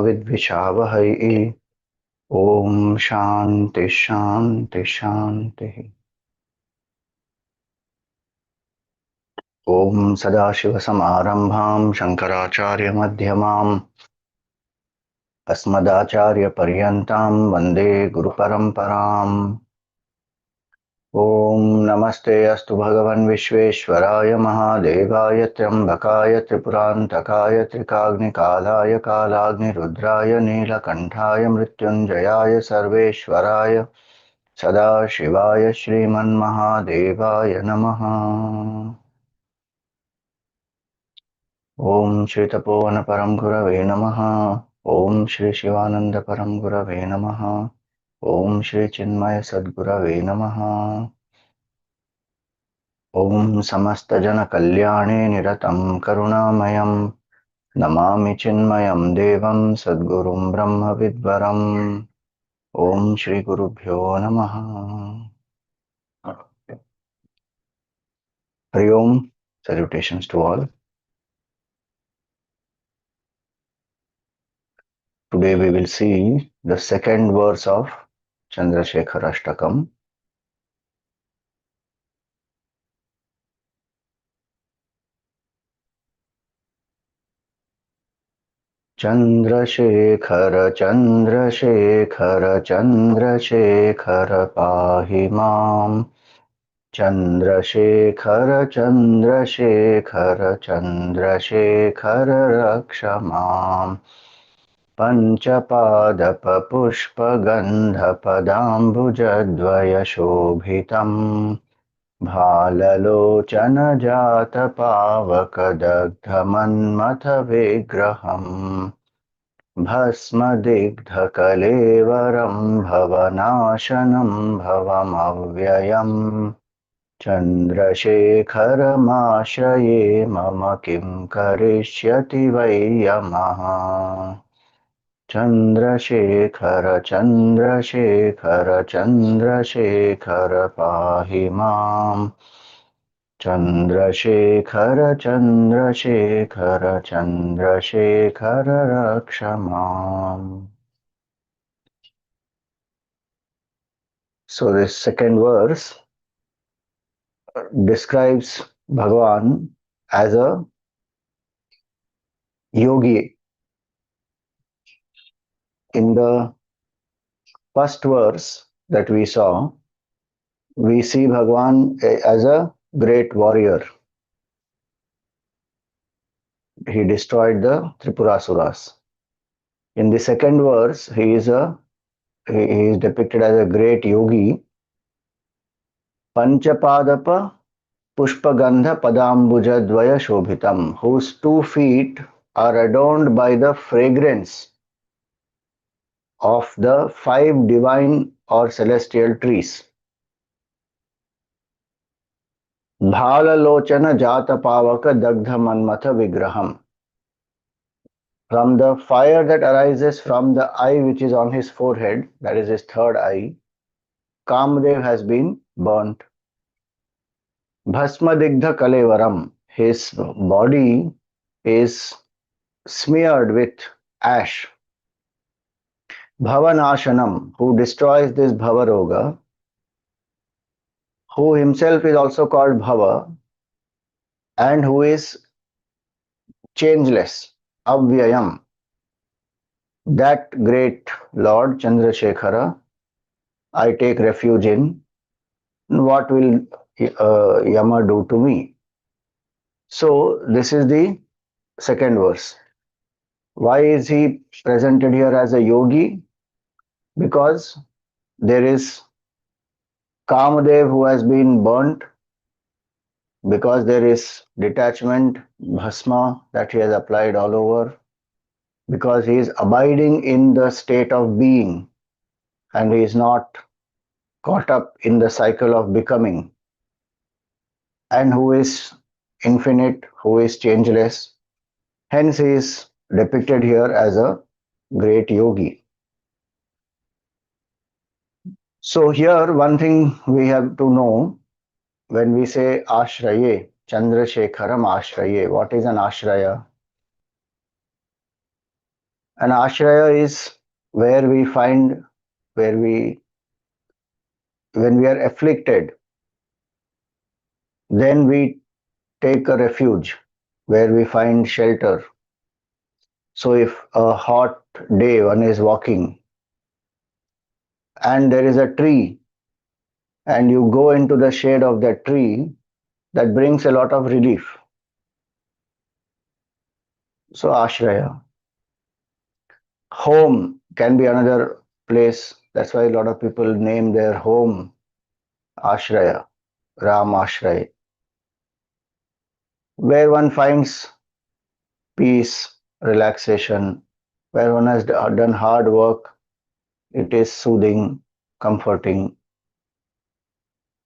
विद्विषावहै। ओम शांति शांति शांति। ओम सदाशिवसमारंभां शंकराचार्यमध्यमाम् अस्मदाचार्यपर्यन्तां वन्दे गुरुपरम्पराम्। ओम नमस्ते अस्तु भगवन् विश्वेश्वराय महादेवाय त्र्यम्बकाय त्रिपुरान्तकाय त्रिकाग्निकालाय कालाग्निरुद्राय नीलकण्ठाय मृत्युञ्जयाय सर्वेश्वराय सदाशिवाय श्रीमन्महादेवाय नमः। ओम श्री तपोवन परम गुरवे नमः। ओम श्री शिवानंद परम गुरवे नमः। ओम श्री चिन्मय सद्गुरवे नमः। ओम समस्त जन कल्याणे निरतं करुणामयं नमामि चिन्मयं देवं सद्गुरुं ब्रह्म विद्वरम्। ओम श्री गुरुभ्यो नमः। हरि ओम। Salutations to all. Today we will see the second verse of Chandrashekhara Ashtakam. Chandrashekhar Chandrashekhar Chandrashekhar पाहि माम्। चन्द्रशेखर चन्द्रशेखर चन्द्रशेखर रक्ष माम्। पञ्चपादपपुष्पगन्धपदाम्बुजद्वयशोभितम् भाललोचनजातपावकदग्धमन्मथ विग्रहम् भस्मदिग्धकलेवरं भवनाशनं भवमव्ययम्। चन्द्रशेखरमाश्रये मम किं करिष्यति वै यमः। चन्द्रशेखर चन्द्रशेखर चन्द्रशेखर पाहि माम्। चन्द्रशेखर चन्द्रशेखर चन्द्रशेखर रक्ष माम्. So this second verse describes Bhagavan as a yogi. In the first verse that we saw, we see Bhagavan as a great warrior. He destroyed the Tripurasuras. In the second verse, he is depicted as a great yogi. Panchapadapa Pushpagandha Padambuja Dvaya Shobhitam, whose 2 feet are adorned by the fragrance of the 5 divine or celestial trees. Bhalalochana Jata Pavaka Dagdha Manmatha Vigraham. From the fire that arises from the eye which is on his forehead, that is his third eye, Kamadev has been burnt. Bhasmadigdha Kalevaram, his body is smeared with ash. Bhavanashanam, who destroys this Bhavaroga, who himself is also called Bhava, and who is changeless, Avyayam. That great Lord Chandrashekhara, I take refuge in. What will Yama do to me? So this is the second verse. Why is he presented here as a yogi? Because there is Kamadev who has been burnt, because there is detachment, bhasma that he has applied all over, because he is abiding in the state of being and he is not caught up in the cycle of becoming, and who is infinite, who is changeless. Hence he is depicted here as a great yogi. So here one thing we have to know, when we say Ashraye, Chandrashekharam Ashraye, what is an Ashraya? An ashraya is where we find, where we, when we are afflicted, then we take a refuge where we find shelter. So if a hot day one is walking and there is a tree and you go into the shade of that tree, that brings a lot of relief. So ashraya. Home can be another place. That's why a lot of people name their home ashraya, Ram Ashraya, where one finds peace, relaxation, where one has done hard work. It is soothing, comforting.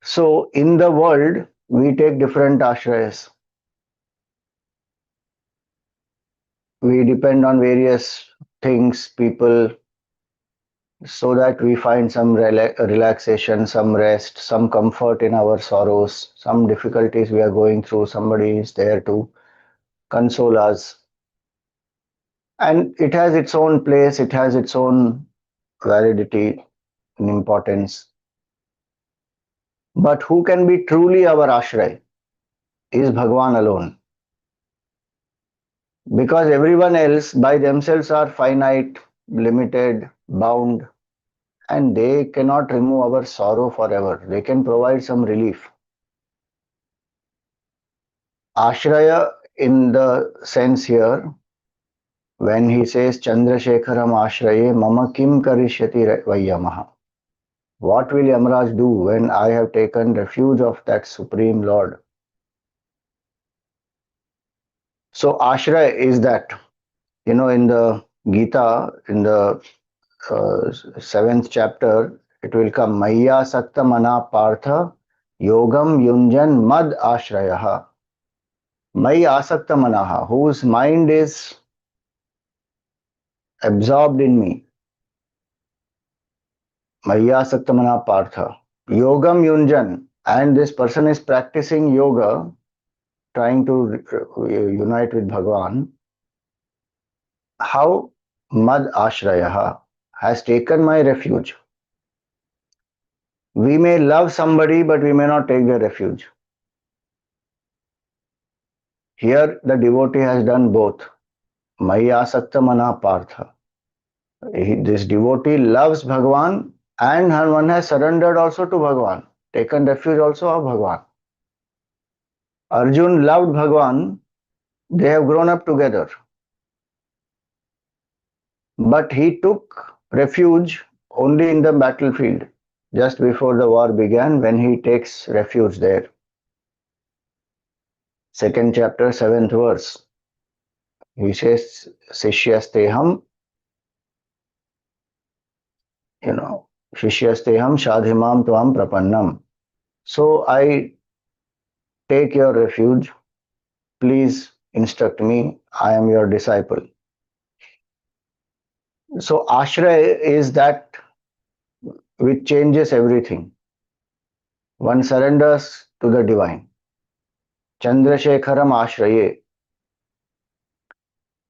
So in the world, we take different ashrayas. We depend on various things, people, so that we find some relaxation, some rest, some comfort in our sorrows, some difficulties we are going through. Somebody is there to console us. And it has its own place, it has its own validity and importance. But who can be truly our ashray is Bhagwan alone. Because everyone else by themselves are finite, limited, bound, and they cannot remove our sorrow forever. They can provide some relief. Ashraya, in the sense here, when he says Chandrashekharam Ashraye, Mama Kim Karishyati Vayamaha. What will Yamaraj do when I have taken refuge of that Supreme Lord? So Ashraya is that. In the Gita, in the seventh chapter, it will come Maya Sakta Mana Partha Yogam Yunjan Mad Ashrayaha. Mai Asakta Manaha, whose mind is absorbed in me. Maya Sakta Mana Partha. Yogam Yunjan. And this person is practicing yoga, trying to unite with Bhagwan. How? Mad Ashrayaha has taken my refuge. We may love somebody, but we may not take their refuge. Here, the devotee has done both. Maya Asakta Mana Partha. This devotee loves Bhagwan and one has surrendered also to Bhagwan, taken refuge also of Bhagwan. Arjun loved Bhagwan, they have grown up together. But he took refuge only in the battlefield, just before the war began, when he takes refuge there. Second chapter, 7th verse. He says, Sishyasteham, Shishyasteham Shadhimam Tuam Prapannam. So I take your refuge. Please instruct me. I am your disciple. So Ashraya is that which changes everything. One surrenders to the divine. Chandrashekharam Ashraye.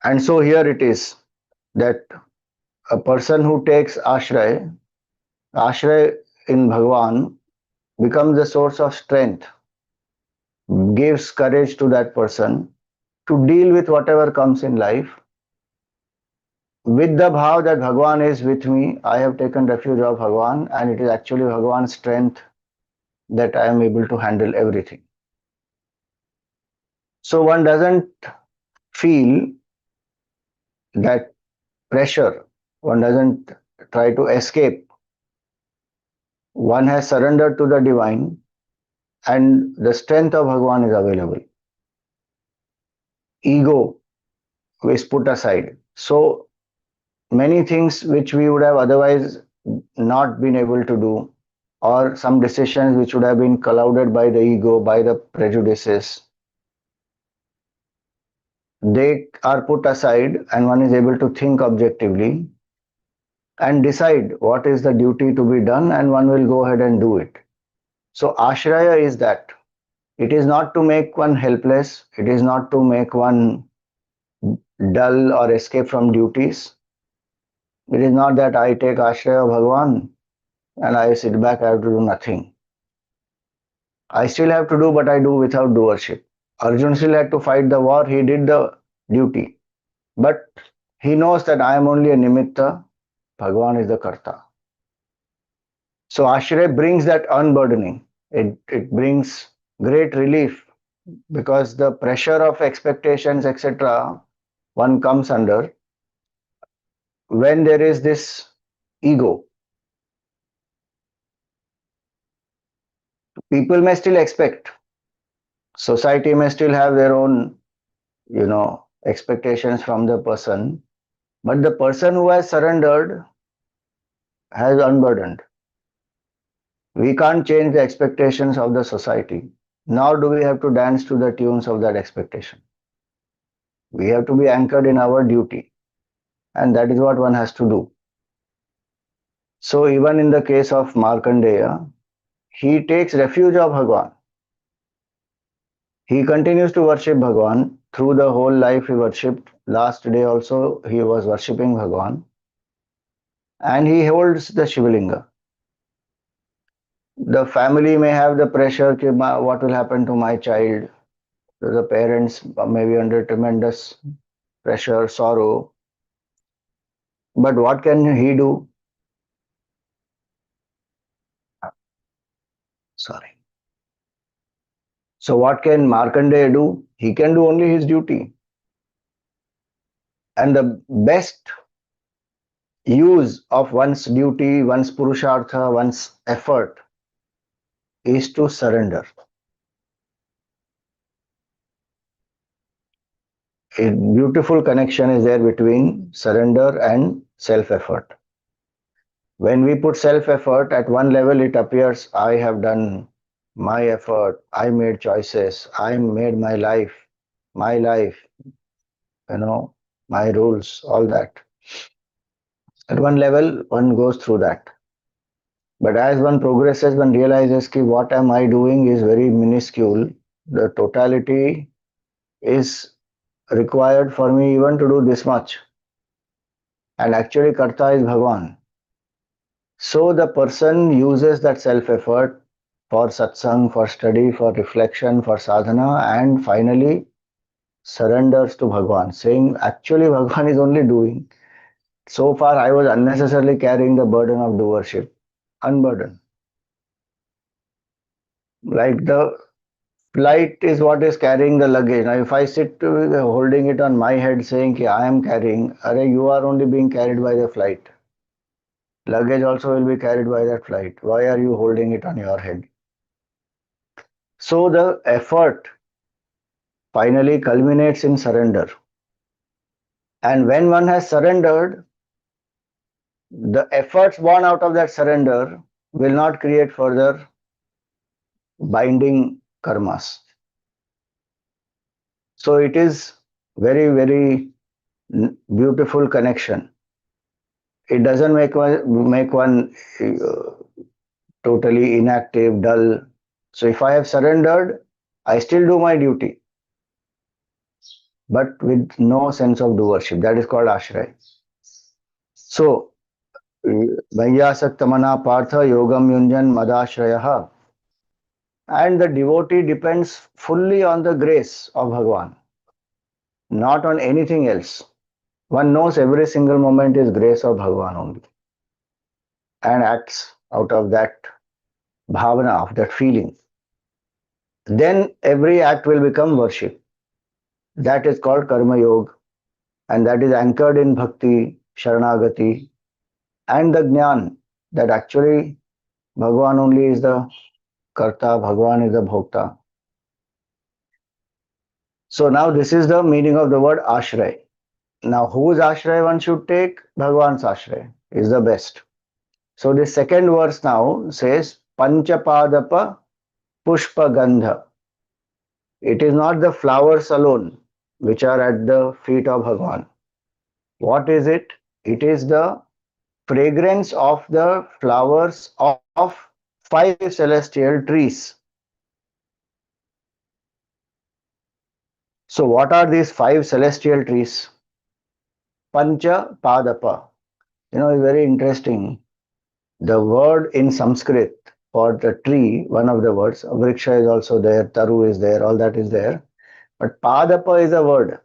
And so here it is that a person who takes Ashray in Bhagwan becomes the source of strength, gives courage to that person to deal with whatever comes in life with the bhav that Bhagwan is with me. I have taken refuge of Bhagwan, and it is actually Bhagwan's strength that I am able to handle everything. So one doesn't feel that pressure, one doesn't try to escape. One has surrendered to the divine, and the strength of Bhagwan is available. Ego is put aside. So many things which we would have otherwise not been able to do, or some decisions which would have been clouded by the ego, by the prejudices, they are put aside, and one is able to think objectively and decide what is the duty to be done, and one will go ahead and do it. So ashraya is that. It is not to make one helpless, it is not to make one dull or escape from duties, It is not that I take Ashraya of Bhagwan and I sit back, I have to do nothing. I still have to do, but I do without doership. Arjun still had to fight the war, he did the duty. But he knows that I am only a nimitta, Bhagwan is the karta. So Ashraya brings that unburdening. It brings great relief because the pressure of expectations, etc., one comes under when there is this ego. People may still expect, society may still have their own, expectations from the person, but the person who has surrendered has unburdened. We can't change the expectations of the society. Now do we have to dance to the tunes of that expectation? We have to be anchored in our duty, and that is what one has to do. So even in the case of Markandeya, he takes refuge of Bhagwan. He continues to worship Bhagwan. Through the whole life he worshipped. Last day also he was worshipping Bhagwan. And he holds the Shivalinga. The family may have the pressure, what will happen to my child? The parents may be under tremendous pressure, sorrow. But what can he do? Sorry. So what can Markandeya do? He can do only his duty. And the best use of one's duty, one's purushartha, one's effort is to surrender. A beautiful connection is there between surrender and self effort. When we put self effort at one level, it appears I have done my effort, I made choices, I made my life, you know, my rules, all that. At one level, one goes through that. But as one progresses, one realizes that what am I doing is very minuscule. The totality is required for me even to do this much. And actually, Karta is Bhagwan. So the person uses that self effort for satsang, for study, for reflection, for sadhana, and finally surrenders to Bhagwan, saying, actually, Bhagwan is only doing. So far, I was unnecessarily carrying the burden of doership. Unburden. Like the flight is what is carrying the luggage. Now, if I sit holding it on my head saying, ki, I am carrying, you are only being carried by the flight. Luggage also will be carried by that flight. Why are you holding it on your head? So the effort finally culminates in surrender. And when one has surrendered, the efforts born out of that surrender will not create further binding karmas. So it is very, very beautiful connection. It doesn't make one totally inactive, dull. So if I have surrendered, I still do my duty, but with no sense of doership. That is called ashraya. So Vaiyasaktamana Partha Yogam Yunjan Madashrayaha. And the devotee depends fully on the grace of Bhagwan, not on anything else. One knows every single moment is grace of Bhagwan only and acts out of that bhavana, of that feeling. Then every act will become worship. That is called Karma Yoga, and that is anchored in Bhakti, Sharanagati, and the Jnana that actually Bhagwan only is the Karta, Bhagwan is the Bhokta. So now this is the meaning of the word Ashray. Now whose Ashray one should take? Bhagwan's Ashray is the best. So the second verse now says Panchapadapa Pushpa Gandha. It is not the flowers alone which are at the feet of Bhagwan. What is it? It is the fragrance of the flowers of five celestial trees. So what are these five celestial trees? Pancha Padapa. It's very interesting. The word in Sanskrit for the tree, one of the words, vriksha is also there, taru is there, all that is there. But padapa is a word.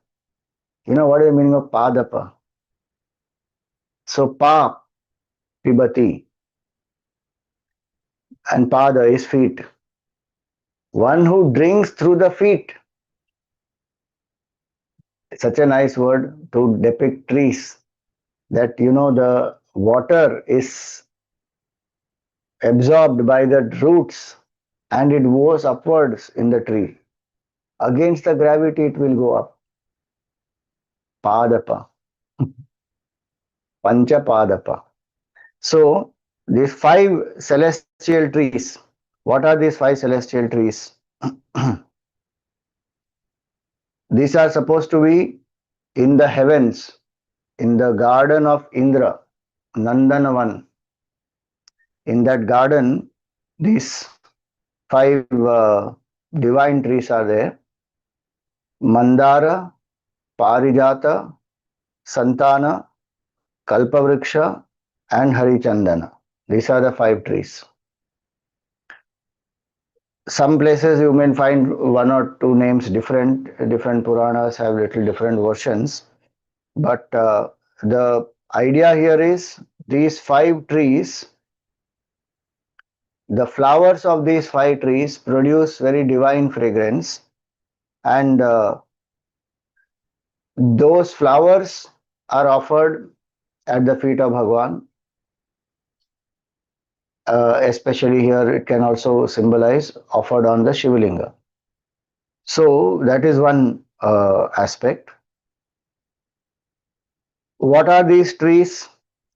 What is the meaning of padapa? So pa, pibati, and pada is feet. One who drinks through the feet. Such a nice word to depict trees. That the water is absorbed by the roots and it goes upwards in the tree. Against the gravity, it will go up. Padapa, Pancha Padapa. So, these five celestial trees. What are these five celestial trees? These are supposed to be in the heavens, in the garden of Indra, Nandanavan. In that garden, these five divine trees are there. Mandara, Parijata, Santana, Kalpavriksha, and Harichandana. These are the five trees. Some places you may find one or two names different. Different Puranas have little different versions. But the idea here is these five trees, the flowers of these five trees produce very divine fragrance, and those flowers are offered at the feet of Bhagwan. Especially here, it can also symbolize offered on the Shivalinga. So that is one aspect. What are these trees?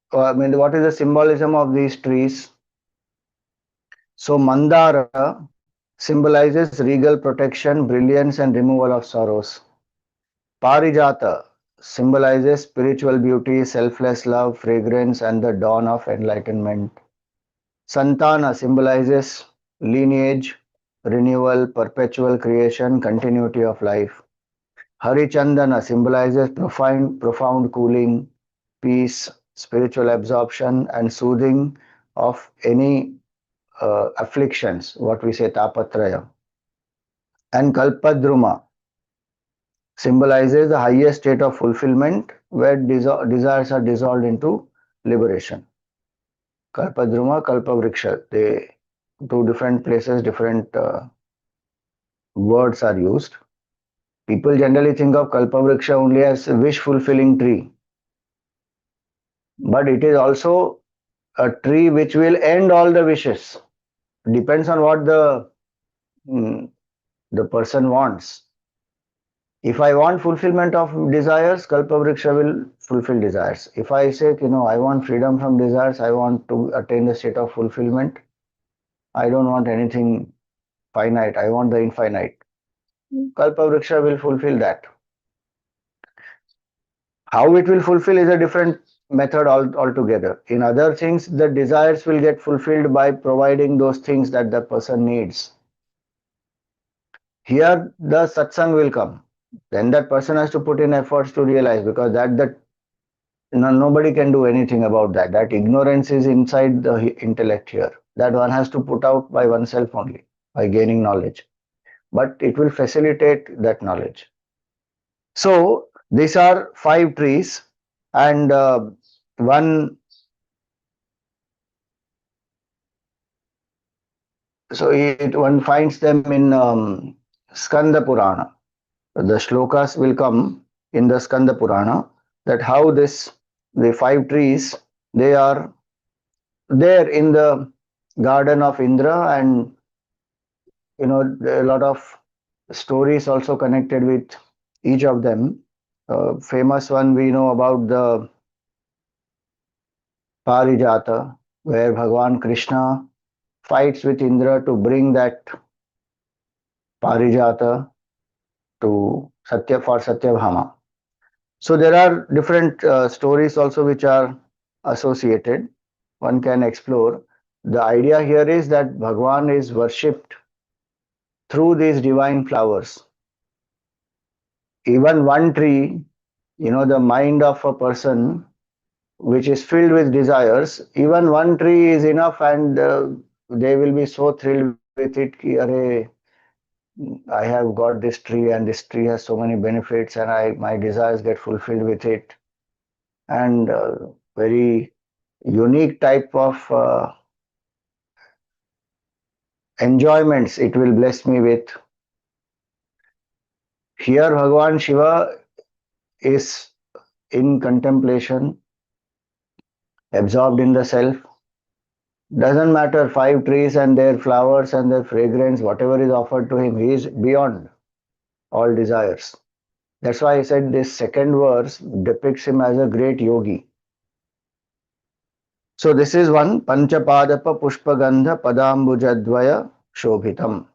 What is the symbolism of these trees? So Mandara symbolizes regal protection, brilliance, and removal of sorrows. Parijata symbolizes spiritual beauty, selfless love, fragrance, and the dawn of enlightenment. Santana symbolizes lineage, renewal, perpetual creation, continuity of life. Harichandana symbolizes profound cooling, peace, spiritual absorption, and soothing of any afflictions, what we say tapatraya. And Kalpadruma symbolizes the highest state of fulfillment where desires are dissolved into liberation. Kalpadruma, Kalpavriksha, they two different places, different words are used. People generally think of Kalpavriksha only as a wish fulfilling tree, but it is also a tree which will end all the wishes. Depends on what mm, the person wants. If I want fulfillment of desires, Kalpavriksha will fulfill desires. If I say, I want freedom from desires, I want to attain the state of fulfillment, I don't want anything finite, I want the infinite. Kalpavriksha will fulfill that. How it will fulfill is a different method altogether. In other things, the desires will get fulfilled by providing those things that the person needs. Here, the satsang will come. Then that person has to put in efforts to realize, because nobody can do anything about that. That ignorance is inside the intellect here. That one has to put out by oneself only, by gaining knowledge. But it will facilitate that knowledge. So these are five trees, and one. So one finds them in Skanda Purana. The shlokas will come in the Skanda Purana, that how the five trees, they are there in the garden of Indra, and there are a lot of stories also connected with each of them. Famous one we know about the Parijata, where Bhagwan Krishna fights with Indra to bring that Parijata to Satyabhama. So there are different stories also which are associated. One can explore. The idea here is that Bhagwan is worshipped through these divine flowers. Even one tree, the mind of a person which is filled with desires, even one tree is enough, and they will be so thrilled with it. Ki, Arey, I have got this tree, and this tree has so many benefits, and my desires get fulfilled with it. And very unique type of enjoyments it will bless me with. Here, Bhagavan Shiva is in contemplation, absorbed in the self. Doesn't matter five trees and their flowers and their fragrance, whatever is offered to him, he is beyond all desires. That's why I said this second verse depicts him as a great yogi. So this is one Panchapadapa Pushpagandha Padambujadvaya Shobhitam.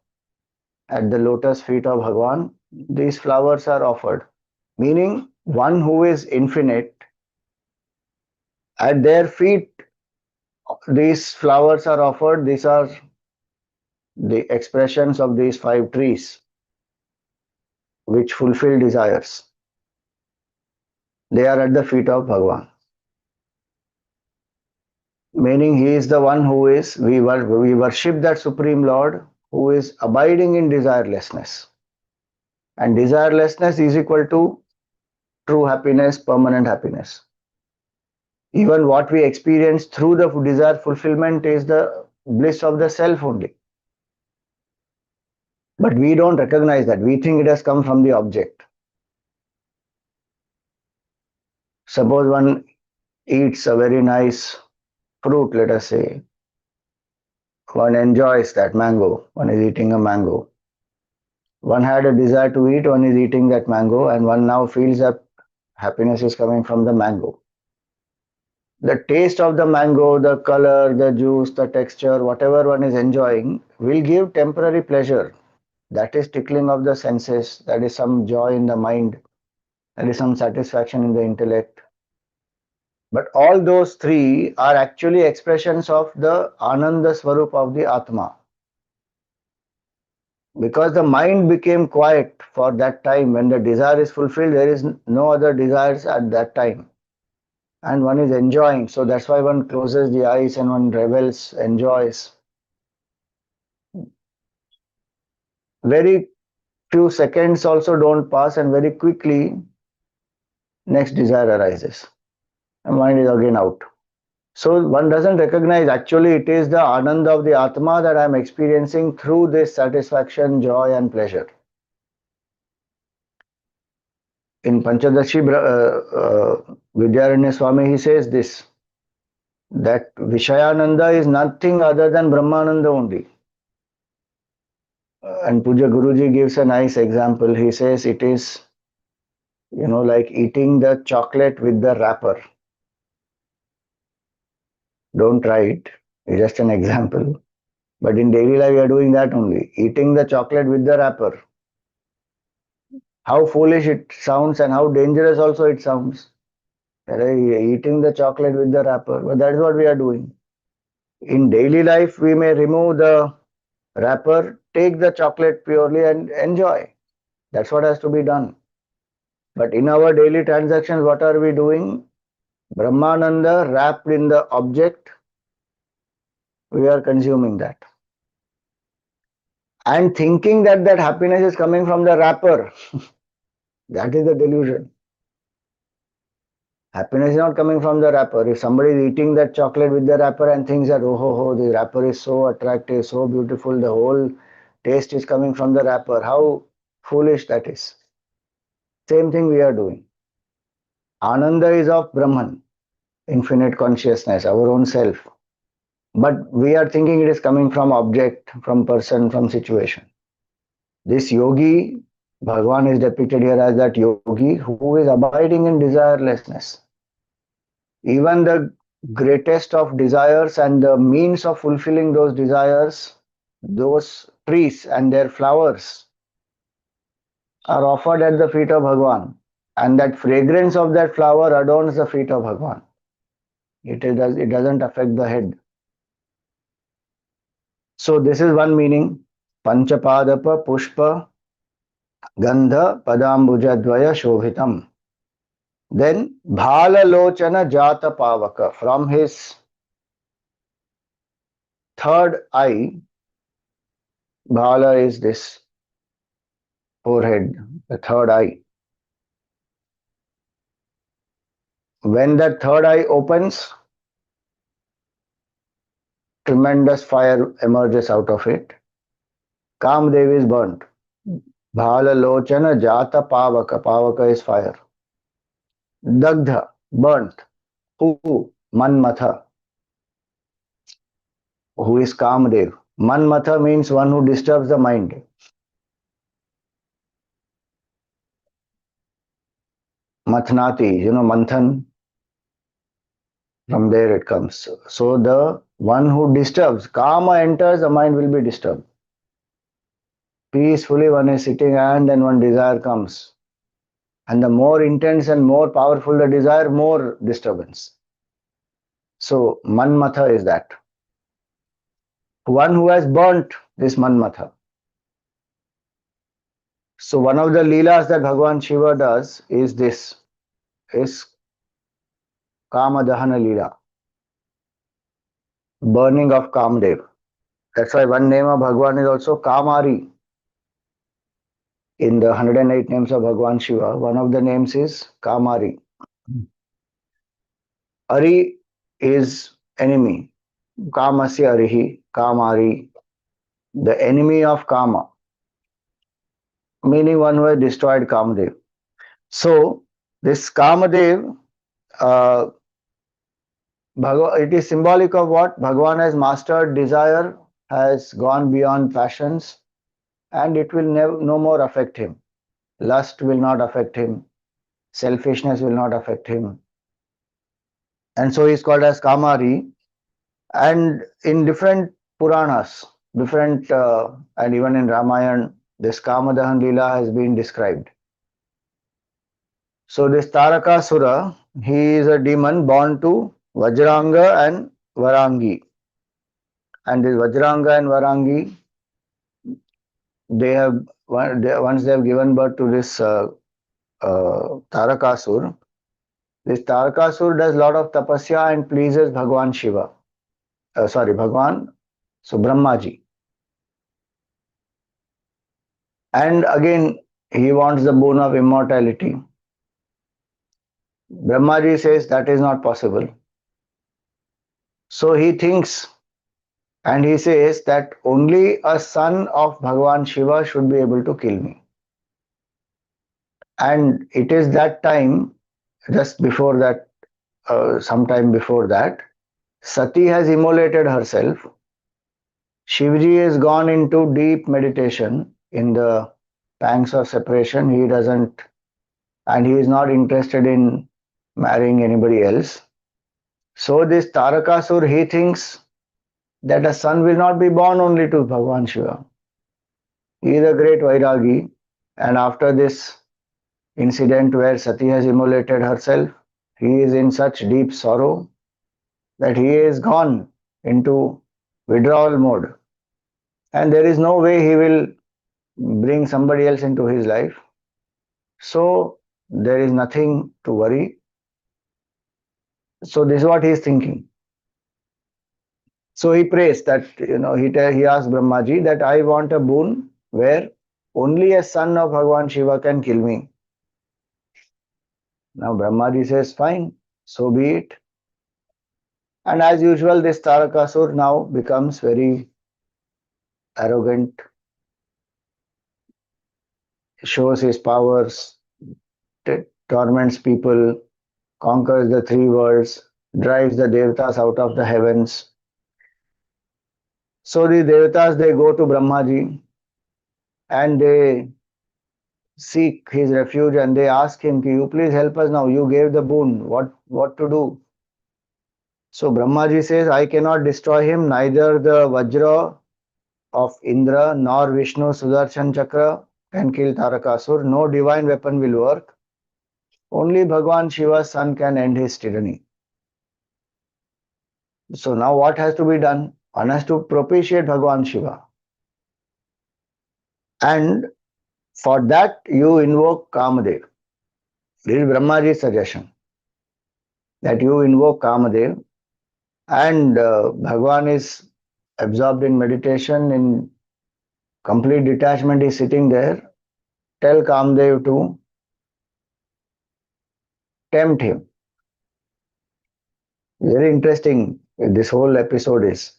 At the lotus feet of Bhagwan, these flowers are offered. Meaning, one who is infinite, at their feet, these flowers are offered. These are the expressions of these five trees which fulfill desires. They are at the feet of Bhagwan. Meaning, he is the one who is, we worship that Supreme Lord who is abiding in desirelessness. And desirelessness is equal to true happiness, permanent happiness. Even what we experience through the desire fulfillment is the bliss of the self only. But we don't recognize that. We think it has come from the object. Suppose one eats a very nice fruit, let us say. One enjoys that mango. One is eating a mango. One had a desire to eat, one is eating that mango, and one now feels that happiness is coming from the mango. The taste of the mango, the color, the juice, the texture, whatever one is enjoying, will give temporary pleasure. That is tickling of the senses, that is some joy in the mind, that is some satisfaction in the intellect. But all those three are actually expressions of the Ananda Swarup of the Atma. Because the mind became quiet for that time, when the desire is fulfilled, there is no other desires at that time. And one is enjoying. So that's why one closes the eyes and one revels, enjoys. Very few seconds also don't pass, and very quickly next desire arises. And mind is again out. So one doesn't recognize actually it is the Ananda of the Atma that I am experiencing through this satisfaction, joy and pleasure. In Panchadashi, Vidyaranya Swami, he says this, that Vishayananda is nothing other than Brahmananda only. And Puja Guruji gives a nice example. He says it is, like eating the chocolate with the wrapper. Don't try it. It's just an example. But in daily life, we are doing that only. Eating the chocolate with the wrapper. How foolish it sounds and how dangerous also it sounds. Eating the chocolate with the wrapper. But that is what we are doing. In daily life, we may remove the wrapper, take the chocolate purely and enjoy. That's what has to be done. But in our daily transactions, what are we doing? Brahmananda wrapped in the object, we are consuming that. And thinking that that happiness is coming from the wrapper, that is the delusion. Happiness is not coming from the wrapper. If somebody is eating that chocolate with the wrapper and thinks that, oh, the wrapper is so attractive, so beautiful, the whole taste is coming from the wrapper, how foolish that is. Same thing we are doing. Ananda is of Brahman, infinite consciousness, our own self. But we are thinking it is coming from object, from person, from situation. This yogi, Bhagwan is depicted here as that yogi who is abiding in desirelessness. Even the greatest of desires and the means of fulfilling those desires, those trees and their flowers are offered at the feet of Bhagwan. And that fragrance of that flower adorns the feet of Bhagwan. It doesn't affect the head. So this is one meaning. Panchapadapa Pushpa Gandha Padambujadvaya Shobhitam. Then Bhala Lochana Jata Pavaka. From his third eye, Bhala is this forehead, the third eye. When that third eye opens, tremendous fire emerges out of it. Kamdev is burnt. Bhala Lochana Jata Pavaka. Pavaka is fire. Dagdha, burnt. Who? Manmatha, who is Kamdev. Manmatha means one who disturbs the mind. Mathnati, Manthan, from there it comes. So the one who disturbs, Kama enters, the mind will be disturbed. Peacefully one is sitting and then one desire comes. And the more intense and more powerful the desire, more disturbance. So Manmatha is that. One who has burnt this Manmatha. So one of the leelas that Bhagavan Shiva does is this, is Kama Dahana Leela, burning of Kamdev. That's why one name of Bhagavan is also Kamari. In the 108 names of Bhagavan Shiva, one of the names is Kamari. Ari is enemy. Kamasya Arihi, Kamari, the enemy of Kama, meaning one who has destroyed Kamadev. So, this Kamadev, uh, it is symbolic of what? Bhagavan has mastered desire, has gone beyond passions, and it will no more affect him. Lust will not affect him. Selfishness will not affect him. And so he is called as Kamari. And in different Puranas, different, and even in Ramayana, this Kamadahan Leela has been described. So this Tarakasura, he is a demon born to Vajranga and Varangi. And this Vajranga and Varangi, they have once they have given birth to this Tarakasur. This Tarakasur does lot of tapasya and pleases Bhagwan Shiva. Bhagwan, so Brahmaji. And again, he wants the boon of immortality. Brahmaji says that is not possible. So he thinks and he says that only a son of Bhagavan Shiva should be able to kill me. And it is that time, just before that, sometime before that, Sati has immolated herself. Shivji has gone into deep meditation in the pangs of separation. He doesn't, and he is not interested in marrying anybody else. So this Tarakasur, he thinks that a son will not be born only to Bhagavan Shiva. He is a great Vairagi, and after this incident where Sati has immolated herself, he is in such deep sorrow that he is gone into withdrawal mode. And there is no way he will bring somebody else into his life. So there is nothing to worry. So this is what he is thinking. So he prays that, he asks Brahmaji that I want a boon where only a son of Bhagavan Shiva can kill me. Now Brahmaji says, fine, so be it. And as usual, this Tarakasur now becomes very arrogant, shows his powers, torments people, conquers the three worlds, drives the Devatas out of the heavens. So the Devatas, they go to Brahmaji and they seek his refuge and they ask him, can you please help us now? You gave the boon. What to do? So Brahmaji says, I cannot destroy him, neither the Vajra of Indra nor Vishnu Sudarshan Chakra can kill Tarakasur. No divine weapon will work. Only Bhagwan Shiva's son can end his tyranny. So now what has to be done? One has to propitiate Bhagwan Shiva. And for that you invoke Kamadev. This is Brahmaji's suggestion that you invoke Kamadev and Bhagwan is absorbed in meditation, in complete detachment, is sitting there. Tell Kamadev to tempt him. Very interesting this whole episode is.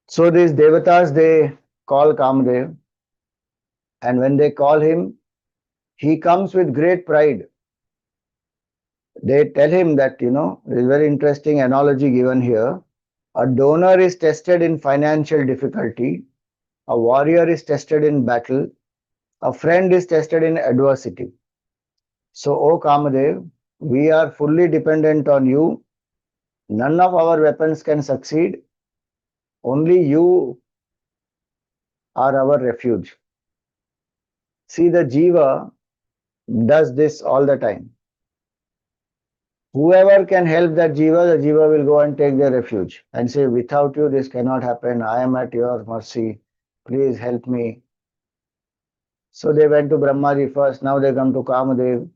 So these devatas, they call Kamadev, and when they call him, he comes with great pride. They tell him that, there is a very interesting analogy given here. A donor is tested in financial difficulty, a warrior is tested in battle, a friend is tested in adversity. So, O Kamadev, we are fully dependent on you. None of our weapons can succeed. Only you are our refuge. See, the Jiva does this all the time. Whoever can help that Jiva, the Jiva will go and take their refuge and say, without you, this cannot happen. I am at your mercy. Please help me. So they went to Brahmaji first. Now they come to Kamadev.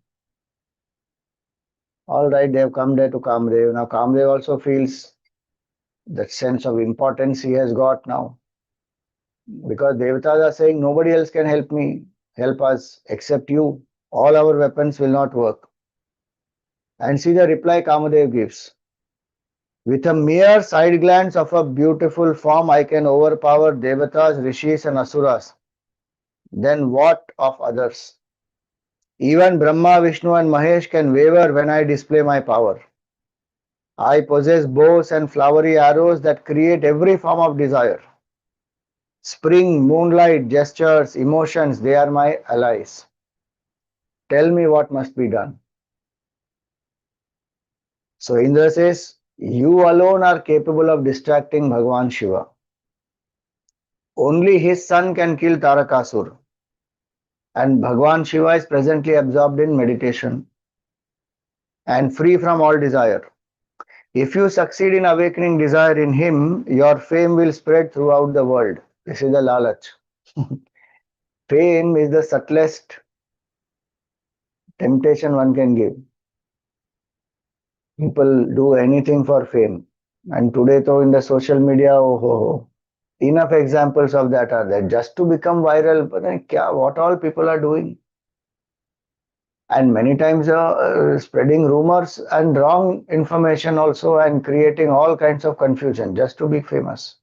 All right, they have come there to Kamadev. Now Kamadev also feels that sense of importance he has got now. Because Devatas are saying, nobody else can help us except you. All our weapons will not work. And see the reply Kamadev gives. With a mere side glance of a beautiful form, I can overpower Devatas, Rishis, and Asuras. Then what of others? Even Brahma, Vishnu, and Mahesh can waver when I display my power. I possess bows and flowery arrows that create every form of desire. Spring, moonlight, gestures, emotions, they are my allies. Tell me what must be done. So Indra says, you alone are capable of distracting Bhagavan Shiva. Only his son can kill Tarakasur. And Bhagavan Shiva is presently absorbed in meditation and free from all desire. If you succeed in awakening desire in him, your fame will spread throughout the world. This is the lalach. Fame is the subtlest temptation one can give. People do anything for fame. And today, though, in the social media, enough examples of that are there. Just to become viral, but what all people are doing. And many times spreading rumors and wrong information also and creating all kinds of confusion just to be famous.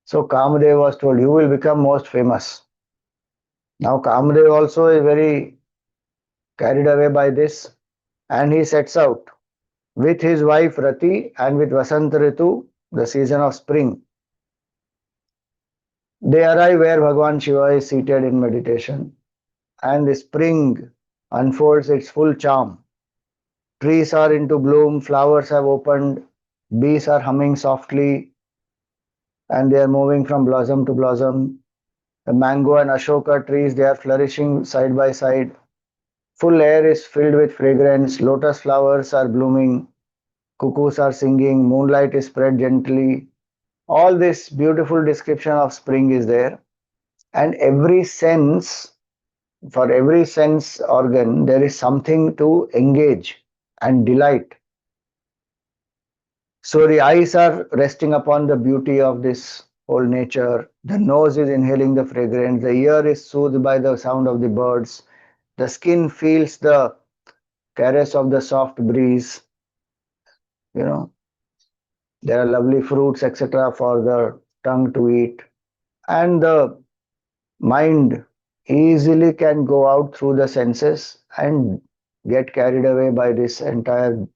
So Kamadev was told, you will become most famous. Now Kamadev also is very carried away by this and he sets out with his wife Rati and with Vasanta Ritu, the season of spring. They arrive where Bhagavan Shiva is seated in meditation and the spring unfolds its full charm. Trees are into bloom, flowers have opened, bees are humming softly and they are moving from blossom to blossom. The mango and ashoka trees, they are flourishing side by side. Full air is filled with fragrance, lotus flowers are blooming, cuckoos are singing, moonlight is spread gently. All this beautiful description of spring is there. And for every sense organ, there is something to engage and delight. So the eyes are resting upon the beauty of this whole nature. The nose is inhaling the fragrance. The ear is soothed by the sound of the birds. The skin feels the caress of the soft breeze. You know, there are lovely fruits, etc., for the tongue to eat. And the mind easily can go out through the senses and get carried away by this entire,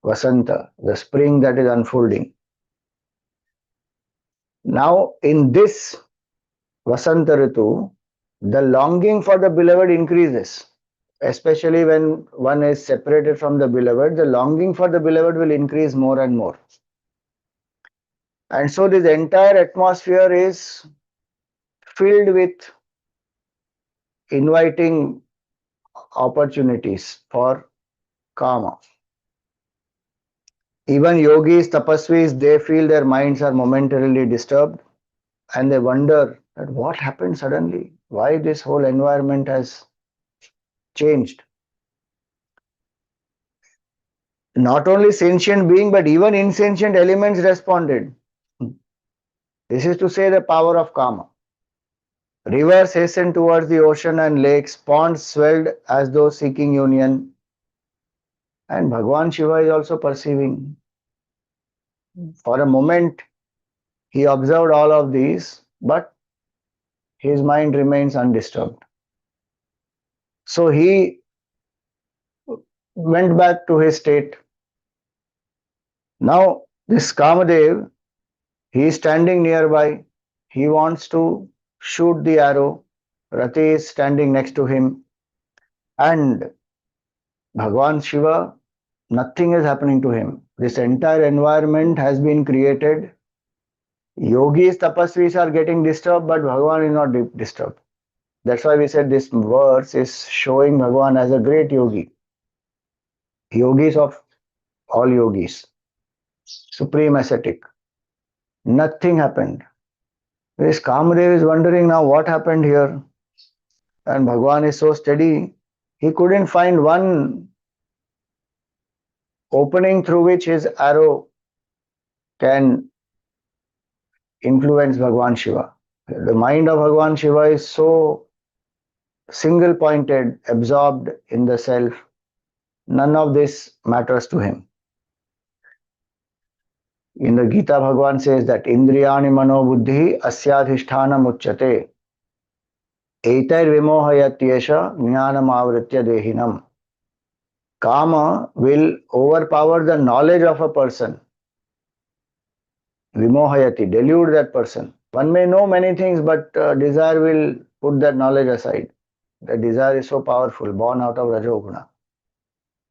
Vasanta, the spring that is unfolding. Now, in this Vasanta Ritu, the longing for the beloved increases. Especially when one is separated from the beloved, the longing for the beloved will increase more and more. And so this entire atmosphere is filled with inviting opportunities for karma. Even yogis, tapasvis, they feel their minds are momentarily disturbed and they wonder that what happened suddenly? Why this whole environment has changed. Not only sentient being, but even insentient elements responded. This is to say the power of karma. Rivers hastened towards the ocean and lakes, ponds swelled as though seeking union. And Bhagwan Shiva is also perceiving. For a moment, he observed all of these, but his mind remains undisturbed. So he went back to his state. Now, this Kamadev, he is standing nearby. He wants to shoot the arrow. Rati is standing next to him. And Bhagwan Shiva, nothing is happening to him. This entire environment has been created. Yogis, tapasvis are getting disturbed, but Bhagwan is not disturbed. That's why we said this verse is showing Bhagwan as a great yogi. Yogis of all yogis. Supreme ascetic. Nothing happened. This Kamadev is wondering now what happened here. And Bhagwan is so steady, he couldn't find one opening through which his arrow can influence Bhagwan Shiva. The mind of Bhagwan Shiva is so single pointed, absorbed in the self. None of this matters to him. In the Gita, Bhagwan says that Indriyani mano buddhi asyadhisthana muchyate eitair vimohayatyesha jnanam avritya dehinam. Kama will overpower the knowledge of a person. Vimohayati, delude that person. One may know many things, but desire will put that knowledge aside. The desire is so powerful, born out of Rajoguna.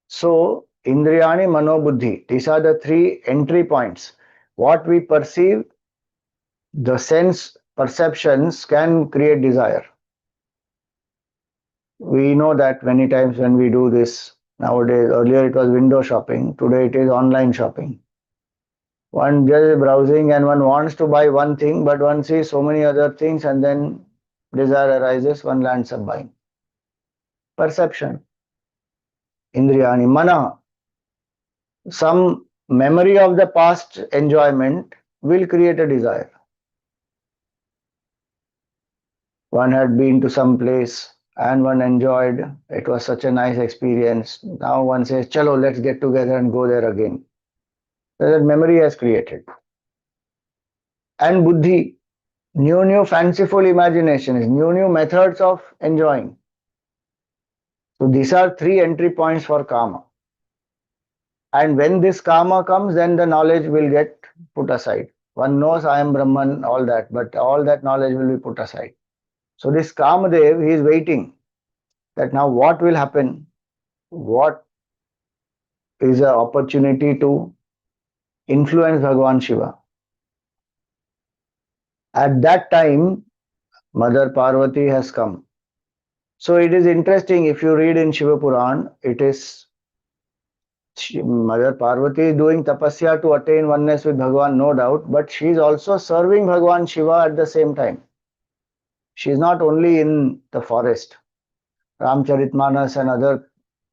So, Indriyani Mano Buddhi, these are the three entry points. What we perceive, the sense perceptions can create desire. We know that many times when we do this nowadays. Earlier it was window shopping, today it is online shopping. One just browsing and one wants to buy one thing, but one sees so many other things and then desire arises, one lands up buying. Perception. Indriyani. Mana. Some memory of the past enjoyment will create a desire. One had been to some place and one enjoyed, it was such a nice experience. Now one says, chalo, let's get together and go there again. So that memory has created. And buddhi, new fanciful imaginations, new methods of enjoying. So these are three entry points for karma. And when this karma comes, then the knowledge will get put aside. One knows I am Brahman, all that, but all that knowledge will be put aside. So this Kamadev, he is waiting that now what will happen? What is an opportunity to influence Bhagavan Shiva? At that time, Mother Parvati has come. So it is interesting, if you read in Shiva Puran, it is Mother Parvati is doing tapasya to attain oneness with Bhagavan, no doubt, but she is also serving Bhagavan Shiva at the same time. She is not only in the forest. Ramcharitmanas and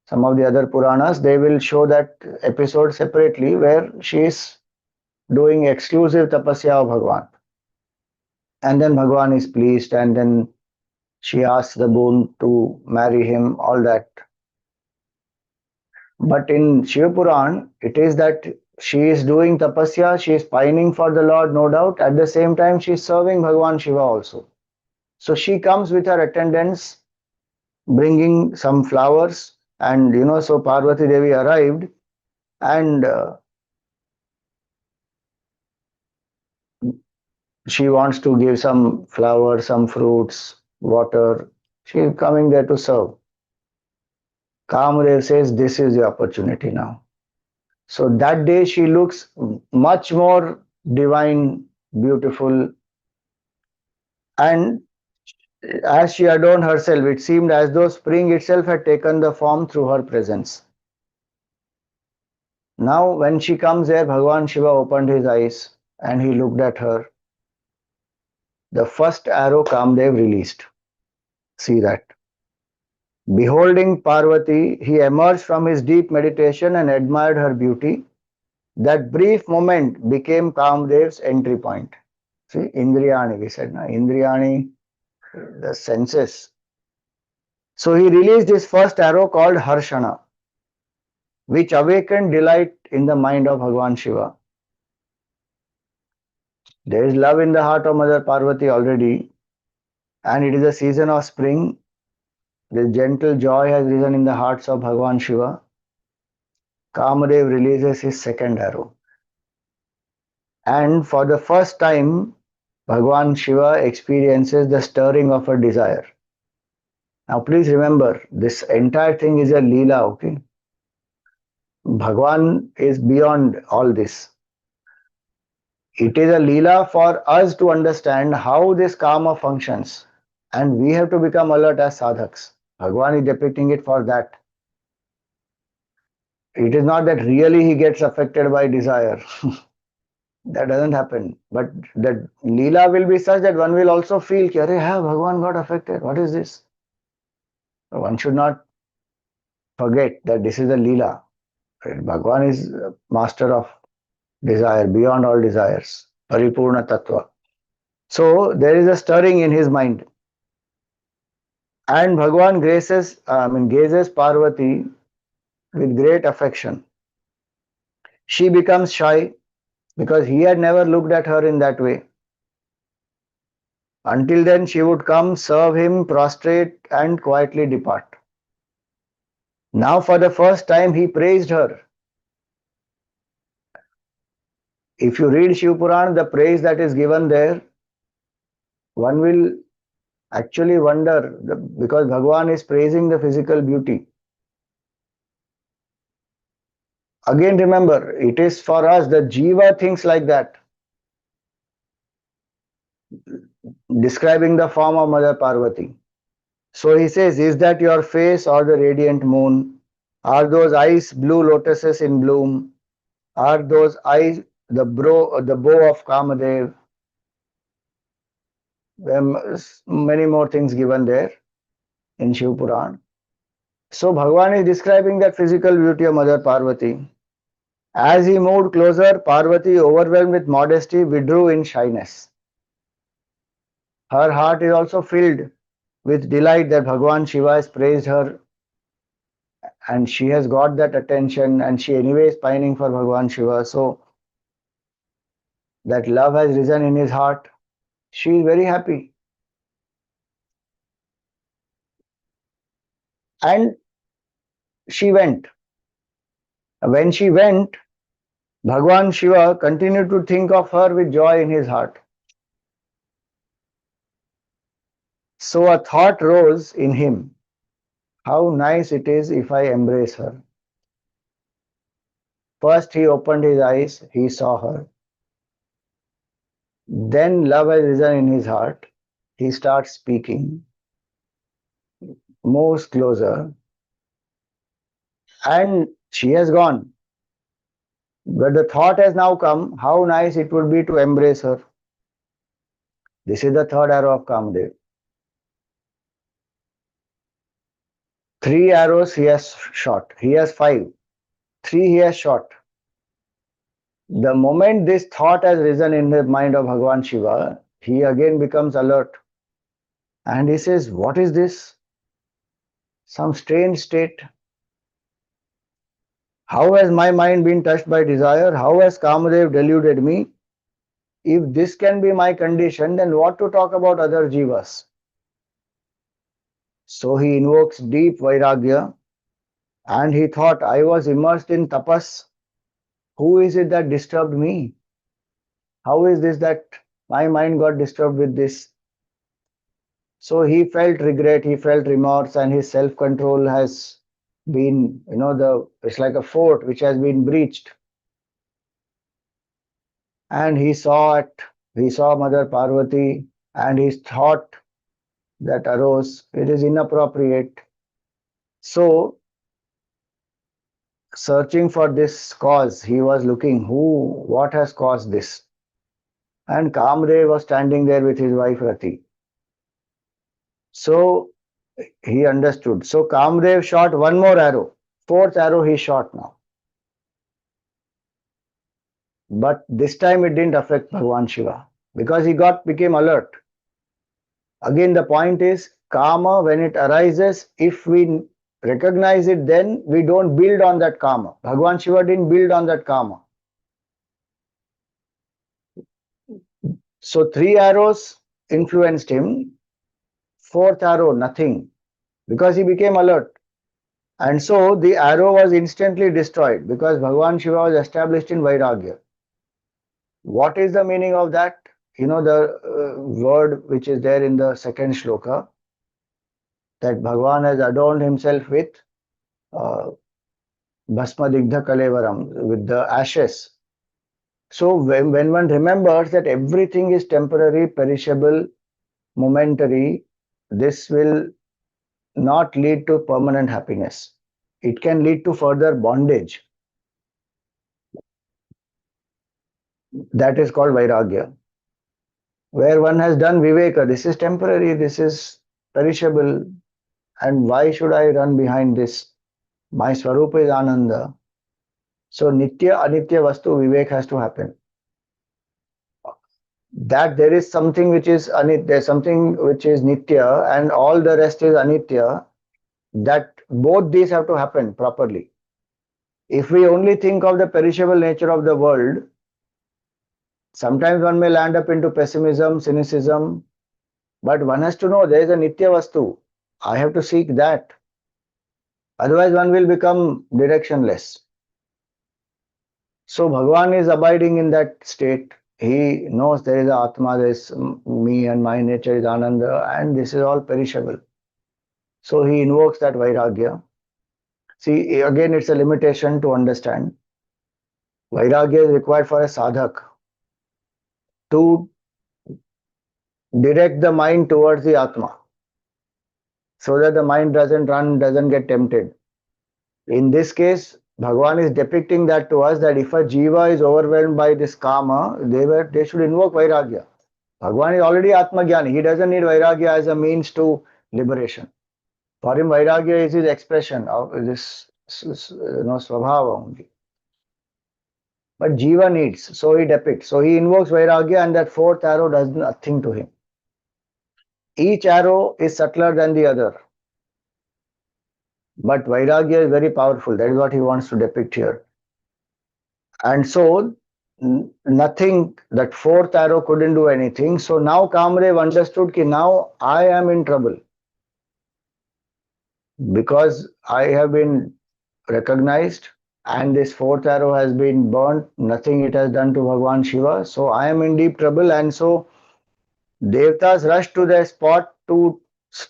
some of the other Puranas, they will show that episode separately where she is doing exclusive tapasya of Bhagavan. And then Bhagavan is pleased and then she asks the boon to marry him, all that. But in Shiva Puran, it is that she is doing tapasya, she is pining for the Lord, no doubt. At the same time, she is serving Bhagavan Shiva also. So she comes with her attendants, bringing some flowers, and so Parvati Devi arrived, and she wants to give some flowers, some fruits, water. She is coming there to serve. Kamadev says, this is the opportunity now. So that day she looks much more divine, beautiful, and as she adorned herself, it seemed as though spring itself had taken the form through her presence. Now when she comes there, Bhagavan Shiva opened his eyes and he looked at her. The first arrow Kamdev released. See that. Beholding Parvati, he emerged from his deep meditation and admired her beauty. That brief moment became Kamdev's entry point. See, Indriyani, we said, na? Indriyani, the senses. So he released his first arrow called Harshana, which awakened delight in the mind of Bhagwan Shiva. There is love in the heart of Mother Parvati already, and it is a season of spring. This gentle joy has risen in the hearts of Bhagwan Shiva. Kamadev releases his second arrow. And for the first time, Bhagwan Shiva experiences the stirring of a desire. Now, please remember, this entire thing is a Leela, okay? Bhagwan is beyond all this. It is a Leela for us to understand how this karma functions. And we have to become alert as sadhaks. Bhagwan is depicting it for that. It is not that really he gets affected by desire. That doesn't happen. But the Leela will be such that one will also feel, Arey, Bhagwan got affected. What is this? One should not forget that this is a Leela. Bhagwan is master of desire, beyond all desires. Paripurna Tattva. So there is a stirring in his mind. And Bhagwan gazes Parvati with great affection. She becomes shy because he had never looked at her in that way. Until then, she would come, serve him, prostrate, and quietly depart. Now, for the first time, he praised her. If you read Shiv Puran, the praise that is given there, one will actually wonder because Bhagwan is praising the physical beauty. Again, remember, it is for us, the Jiva thinks like that, describing the form of Mother Parvati. So he says, is that your face or the radiant moon? Are those eyes blue lotuses in bloom? Are those eyes the bow of Kamadev? Many more things given there in Shiv Puran. So Bhagwan is describing that physical beauty of Mother Parvati. As he moved closer, Parvati, overwhelmed with modesty, withdrew in shyness. Her heart is also filled with delight that Bhagwan Shiva has praised her and she has got that attention and she anyway is pining for Bhagwan Shiva. So that love has risen in his heart. She is very happy. And she went. When she went, Bhagwan Shiva continued to think of her with joy in his heart. So a thought rose in him. How nice it is if I embrace her. First he opened his eyes, he saw her. Then love has risen in his heart. He starts speaking, moves closer, and she has gone. But the thought has now come, how nice it would be to embrace her. This is the third arrow of Kamadev. 3 arrows he has shot. He has 5. 3 he has shot. The moment this thought has risen in the mind of Bhagwan Shiva, he again becomes alert. And he says, what is this? Some strange state. How has my mind been touched by desire? How has Kamadev deluded me? If this can be my condition, then what to talk about other jivas? So he invokes deep vairagya and he thought, I was immersed in tapas. Who is it that disturbed me? How is this that my mind got disturbed with this? So he felt regret, he felt remorse, and his self-control has been, it's like a fort which has been breached. And he saw Mother Parvati, and his thought that arose, it is inappropriate. So, searching for this cause, he was looking, what has caused this? And Kamdev was standing there with his wife Rati. So, He understood. So Kamdev shot one more arrow. Fourth arrow he shot now. But this time it didn't affect Bhagwan Shiva because he became alert. Again, the point is karma, when it arises, if we recognize it, then we don't build on that karma. Bhagwan Shiva didn't build on that karma. So three arrows influenced him. Fourth arrow, nothing, because he became alert. And so the arrow was instantly destroyed because Bhagwan Shiva was established in Vairagya. What is the meaning of that? You know the word which is there in the second shloka, that Bhagwan has adorned himself with uh, Bhasma Digdha Kalevaram, with the ashes. So when one remembers that everything is temporary, perishable, momentary, this will not lead to permanent happiness. It can lead to further bondage. That is called Vairagya. Where one has done Viveka, this is temporary, this is perishable, and why should I run behind this? My Swarupa is Ananda. So Nitya, Anitya Vastu Vivek has to happen. That there is something which is there's something which is Nitya and all the rest is Anitya, that both these have to happen properly. If we only think of the perishable nature of the world, sometimes one may land up into pessimism, cynicism, but one has to know there is a Nitya Vastu. I have to seek that. Otherwise, one will become directionless. So, Bhagavan is abiding in that state. He knows there is a Atma, there is me and my nature is Ananda, and this is all perishable. So, he invokes that Vairagya. See, again, it's a limitation to understand. Vairagya is required for a sadhak to direct the mind towards the Atma so that the mind doesn't run, doesn't get tempted. In this case, Bhagavan is depicting that to us, that if a jiva is overwhelmed by this karma, they should invoke Vairagya. Bhagavan is already Atma Jnani. He doesn't need Vairagya as a means to liberation. For him, Vairagya is his expression of this Swabhava only. But jiva needs, so he depicts. So he invokes Vairagya, and that fourth arrow does nothing to him. Each arrow is subtler than the other. But Vairagya is very powerful. That is what he wants to depict here. And so, nothing, that fourth arrow couldn't do anything. So now Kamdev understood that now I am in trouble. Because I have been recognized and this fourth arrow has been burnt, nothing it has done to Bhagwan Shiva. So I am in deep trouble. And so Devtas rushed to the spot to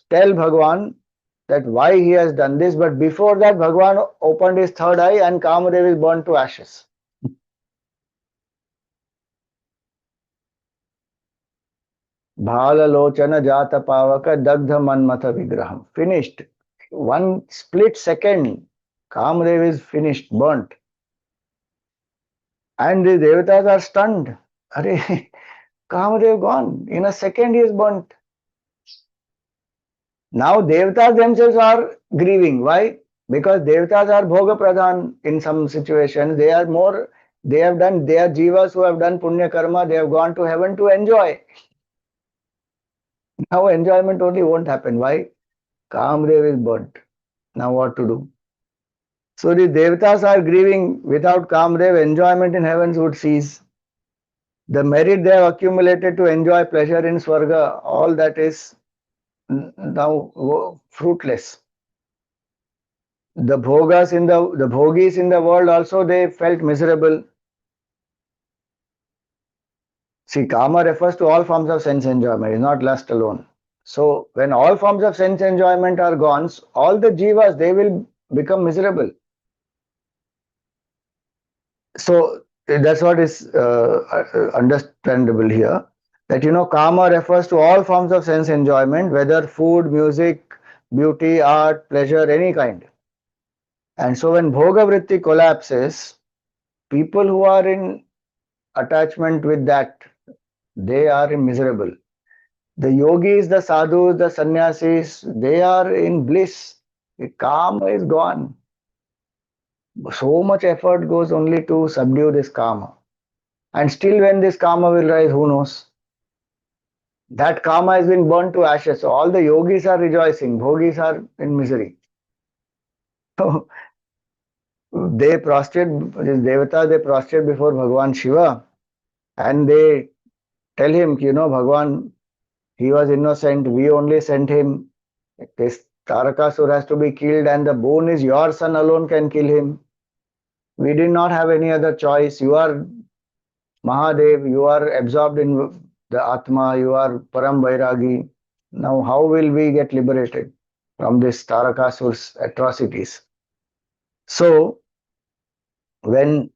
tell Bhagwan that why he has done this. But before that, Bhagwan opened his third eye and Kamadev is burnt to ashes. Bhalalochana Jata Pavaka Dagdha Manmatha Vigraham. Finished. One split second, Kamadev is finished, burnt. And the Devatas are stunned. Are Kamadev gone. In a second he is burnt. Now Devatas themselves are grieving. Why? Because Devatas are Bhoga Pradhan in some situations. They are jivas who have done Punya Karma, they have gone to heaven to enjoy. Now enjoyment only won't happen. Why? Kamadev is burnt. Now what to do? So the Devatas are grieving. Without Kamadev, enjoyment in heavens would cease. The merit they have accumulated to enjoy pleasure in Swarga, all that is now fruitless. The bhogas in the bhogis in the world also, they felt miserable. See, kama refers to all forms of sense enjoyment, it's not lust alone. So when all forms of sense enjoyment are gone, all the jivas, they will become miserable. So that's what is understandable here. That kama refers to all forms of sense enjoyment, whether food, music, beauty, art, pleasure, any kind. And so when bhoga vritti collapses, people who are in attachment with that, they are miserable. The yogis, the sadhus, the sannyasis, they are in bliss. The karma is gone. So much effort goes only to subdue this karma. And still, when this karma will rise, who knows? That karma has been burnt to ashes. So all the yogis are rejoicing, bhogis are in misery. So they prostrate, this devata, they prostrate before Bhagavan Shiva and they tell him, Bhagavan, he was innocent, we only sent him. This Tarakasur has to be killed, and the boon is your son alone can kill him. We did not have any other choice. You are Mahadev, you are absorbed in the Atma, you are Param Vairagi. Now, how will we get liberated from this Tarakasur's atrocities? So, when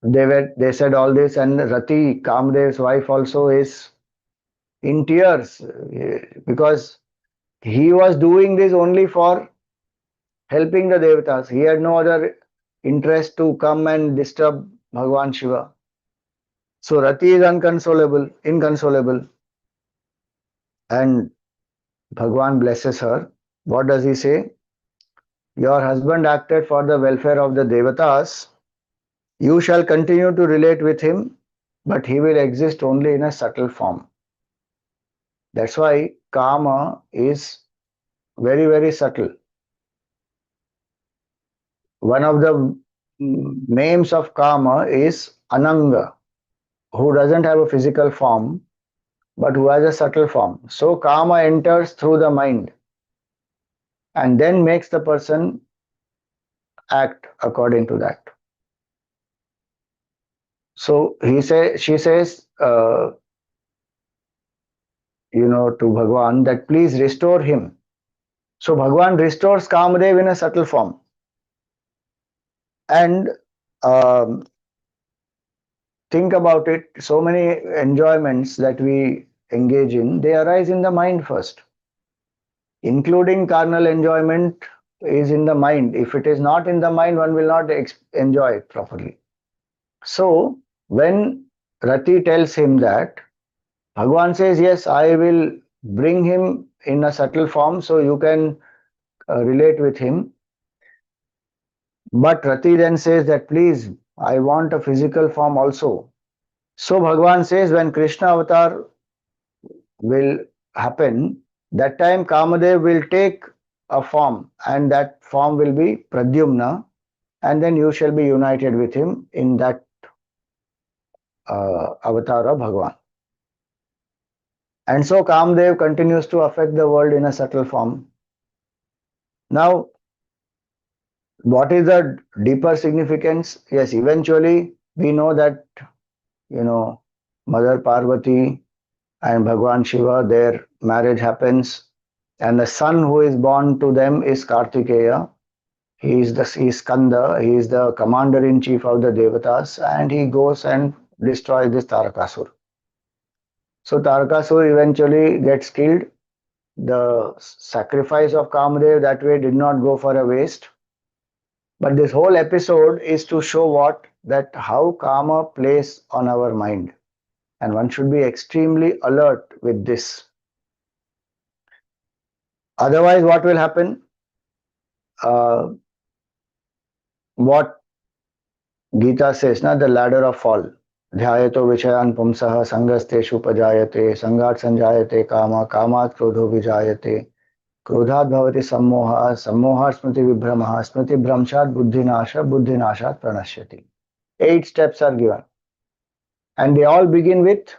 they said all this, and Rati, Kamdev's wife, also is in tears because he was doing this only for helping the devatas. He had no other interest to come and disturb Bhagavan Shiva. So Rati is inconsolable, and Bhagavan blesses her. What does he say? Your husband acted for the welfare of the devatas. You shall continue to relate with him, but he will exist only in a subtle form. That's why karma is very, very subtle. One of the names of karma is Ananga, who doesn't have a physical form, but who has a subtle form. So karma enters through the mind and then makes the person act according to that. So she says, to Bhagwan that please restore him. So Bhagwan restores Kamadev in a subtle form. And um, think about it, so many enjoyments that we engage in, they arise in the mind first. Including carnal enjoyment is in the mind. If it is not in the mind, one will not enjoy it properly. So when Rati tells him that, Bhagwan says, yes, I will bring him in a subtle form so you can relate with him. But Rati then says that, please, I want a physical form also. So Bhagwan says, when Krishna avatar will happen, that time Kamadev will take a form, and that form will be Pradyumna, and then you shall be united with him in that avatar of Bhagwan. And so Kamdev continues to affect the world in a subtle form. Now, what is the deeper significance? Yes, eventually we know that, Mother Parvati and Bhagwan Shiva, their marriage happens, and the son who is born to them is Kartikeya. He is Skanda, he is the commander in chief of the Devatas, and he goes and destroys this Tarakasur. So Tarakasur eventually gets killed. The sacrifice of Kamadev that way did not go for a waste. But this whole episode is to show that how karma plays on our mind. And one should be extremely alert with this. Otherwise, what will happen? What Gita says, na, the ladder of fall. Dhyayato vichayan pumsaha sangasteshu pajayate sangat sanjayate kama kamat krodho vijayate क्रोधात् भवति सम्मोहः सम्मोहात् स्मृति विभ्रमः स्मृति भ्रंशात् बुद्धिनाशः बुद्धिनाशात् प्रणश्यति. 8 steps are given, and they all begin with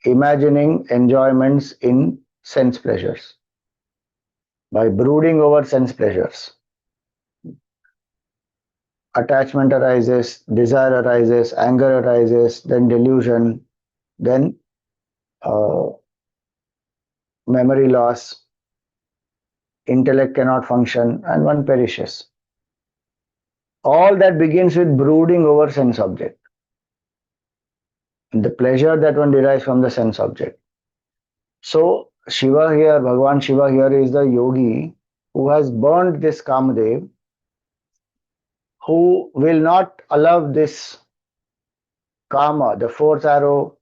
imagining enjoyments in sense pleasures. By brooding over sense pleasures, attachment arises, desire arises, anger arises, then delusion, then memory loss, intellect cannot function, and one perishes. All that begins with brooding over sense object, the pleasure that one derives from the sense object. So Shiva here, Bhagavan Shiva here is the yogi who has burned this Kamadev, who will not allow this karma, the fourth arrow,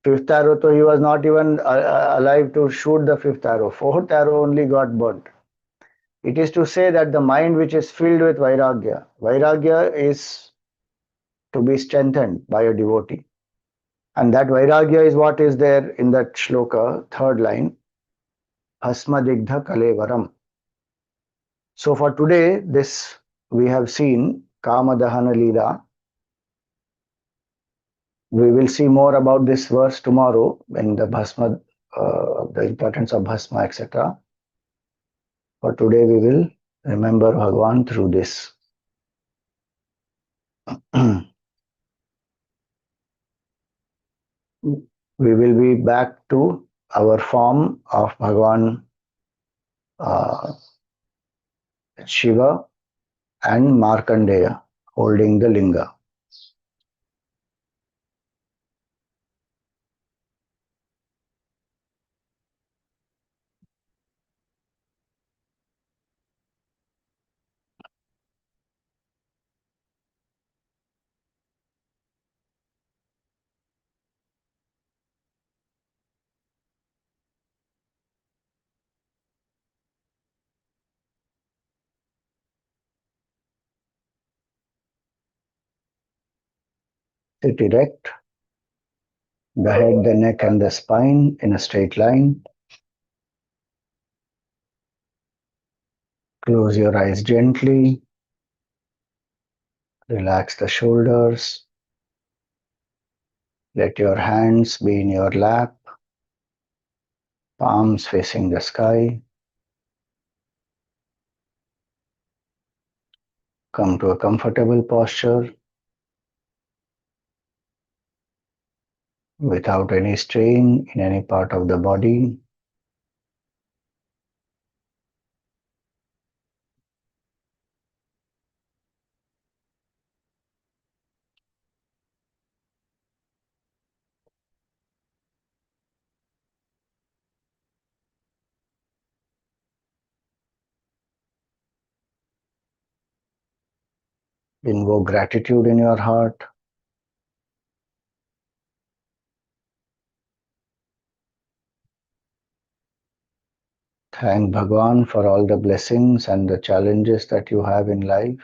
Fifth arrow, so he was not even alive to shoot the fifth arrow. Fourth arrow only got burnt. It is to say that the mind which is filled with Vairagya is to be strengthened by a devotee. And that Vairagya is what is there in that shloka, third line, Asmadigdha Kalevaram. So for today, this we have seen Kamadahana Leela. We will see more about this verse tomorrow in the Bhasma, the importance of Bhasma, etc. For today, we will remember Bhagwan through this. We will be back to our form of Bhagwan uh, Shiva and Markandeya holding the linga. Sit erect, the head, the neck, and the spine in a straight line. Close your eyes gently. Relax the shoulders. Let your hands be in your lap, palms facing the sky. Come to a comfortable posture without any strain in any part of the body. Invoke gratitude in your heart. Thank Bhagwan for all the blessings and the challenges that you have in life.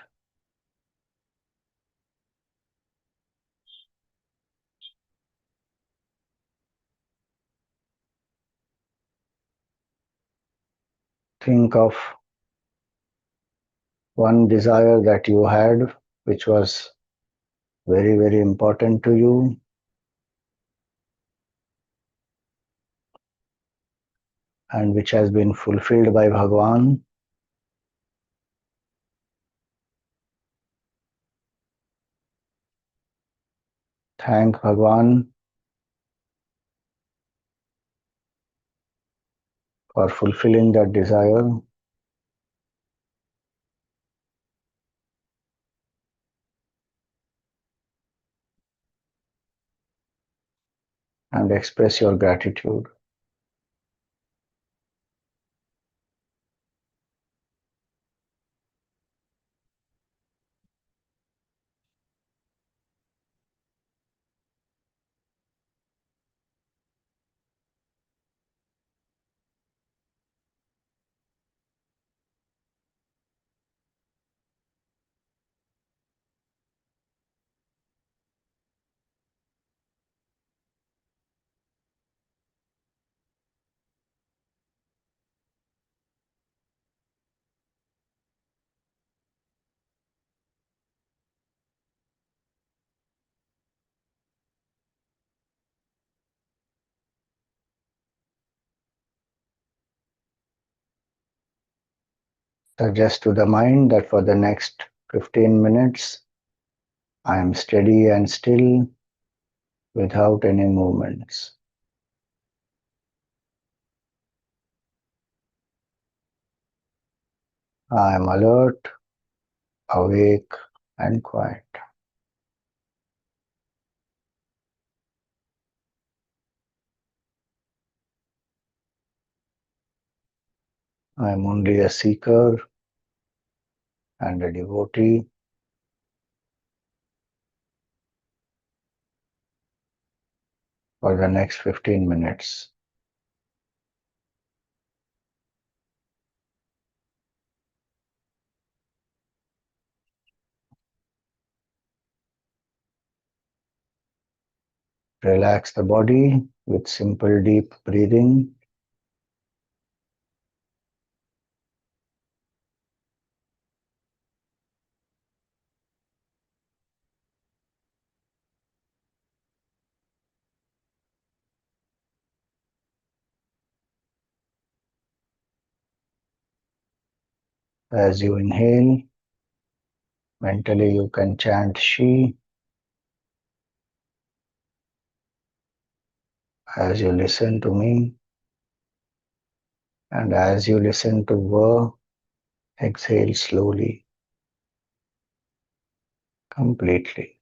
Think of one desire that you had which was very, very important to you, and which has been fulfilled by Bhagwan. Thank Bhagwan for fulfilling that desire. And express your gratitude. Suggest to the mind that for the next 15 minutes, I am steady and still without any movements. I am alert, awake, and quiet. I am only a seeker and a devotee. for the next 15 minutes. Relax the body with simple deep breathing. As you inhale, mentally you can chant She. As you listen to me, and as you listen to Ver, exhale slowly, completely.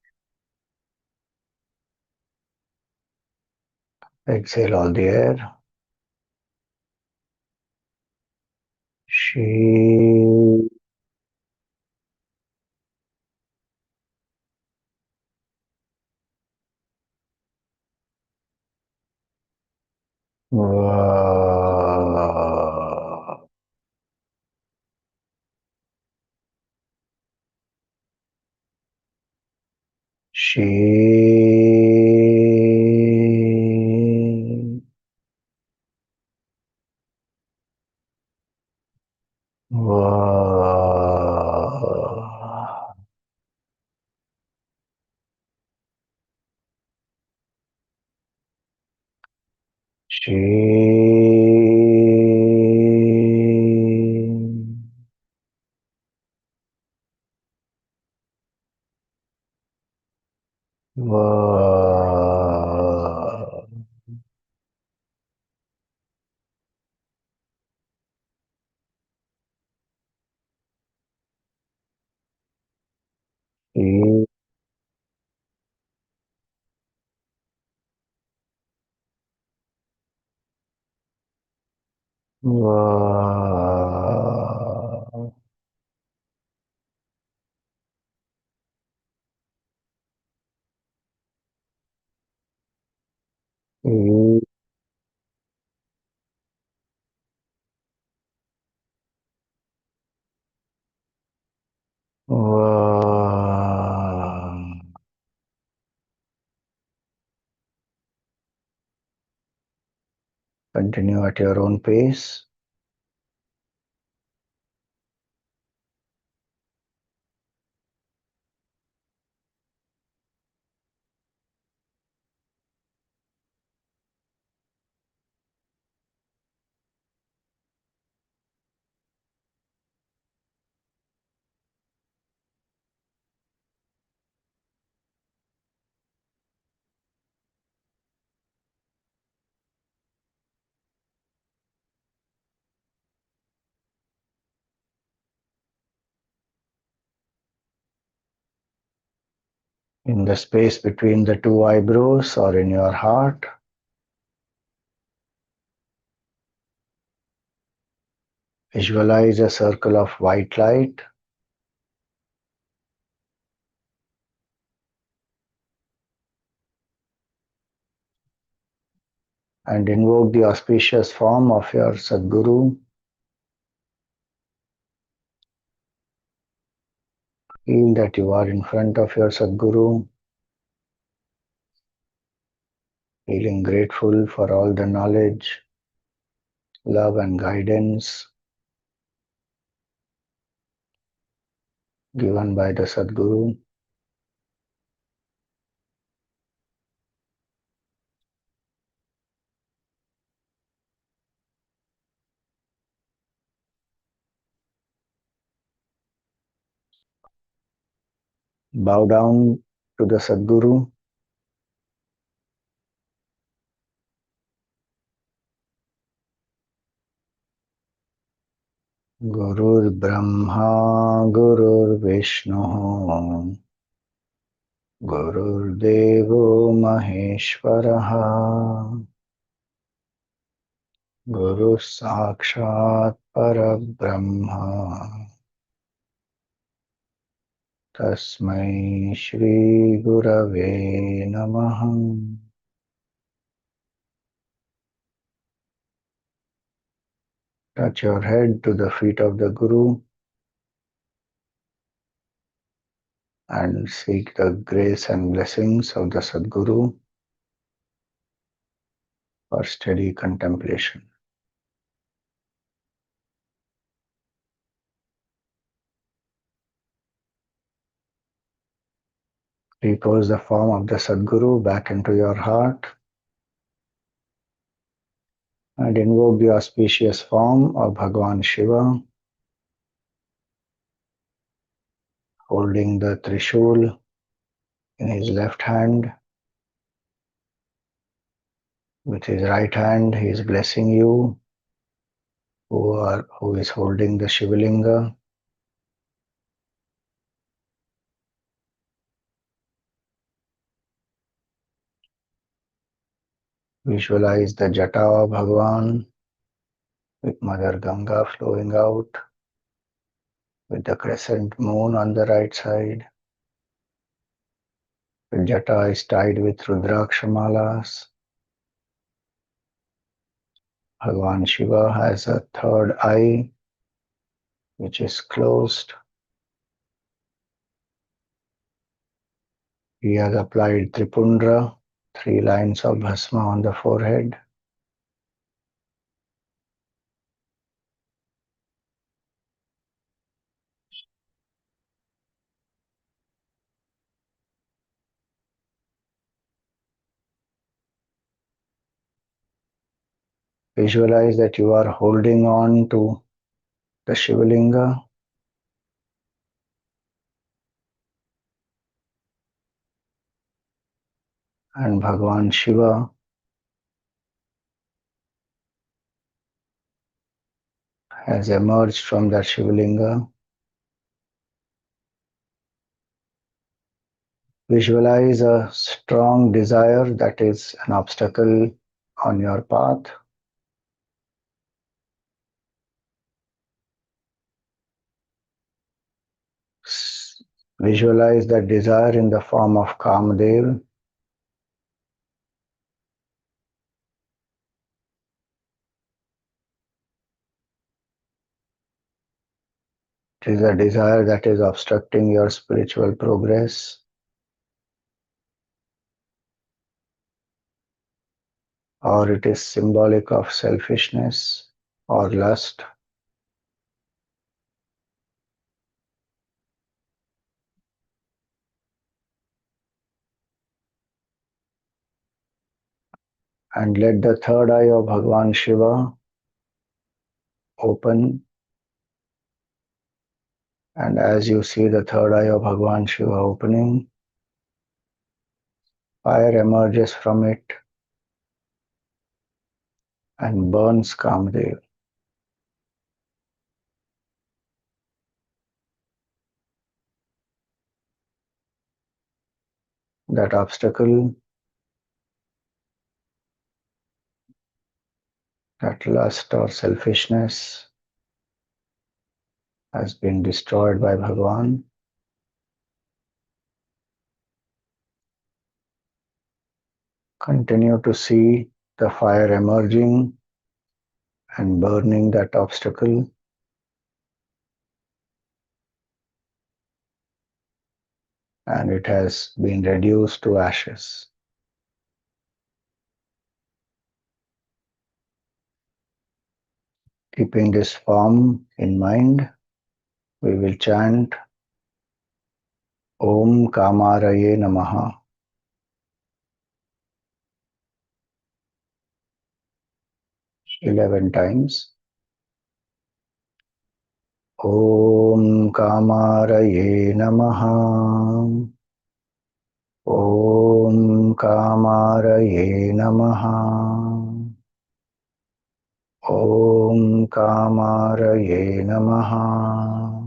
Exhale all the air. She. Va. She. Va. She. Va. She. Va. She. Va. Continue at your own pace. In the space between the two eyebrows or in your heart, visualize a circle of white light and invoke the auspicious form of your Sadguru. Feel that you are in front of your Sadguru, feeling grateful for all the knowledge, love, and guidance given by the Sadguru. Bow down to the Sadguru. Gurur Brahma, Gurur Vishnu, Gurur Devo Maheshwaraha, Guru Sakshat Parabrahma, Tasmai Shri Gurave Namaha. Touch your head to the feet of the Guru and seek the grace and blessings of the Sadguru for steady contemplation. Repose the form of the Sadguru back into your heart and invoke the auspicious form of Bhagwan Shiva, holding the Trishul in his left hand. With his right hand, he is blessing you, who is holding the Shivalinga. Visualize the Jata of Bhagwan with Mother Ganga flowing out, with the crescent moon on the right side. The Jata is tied with Rudraksha malas. Bhagwan Shiva has a third eye which is closed. He has applied Tripundra, 3 lines of bhasma on the forehead. Visualize that you are holding on to the Shivalinga and Bhagwan Shiva has emerged from that Shivalinga. Visualize a strong desire that is an obstacle on your path. Visualize that desire in the form of Kamadev. It is a desire that is obstructing your spiritual progress. Or it is symbolic of selfishness or lust. And let the third eye of Bhagwan Shiva open. And as you see the third eye of Bhagwan Shiva opening, fire emerges from it and burns Kamadev. That obstacle, that lust or selfishness has been destroyed by Bhagwan. Continue to see the fire emerging and burning that obstacle. And it has been reduced to ashes. Keeping this form in mind, we will chant Om Kamaraye Namaha 11 times. Om Kamaraye Namaha. Om Kamaraye Namaha. Om Kamaraye Namaha.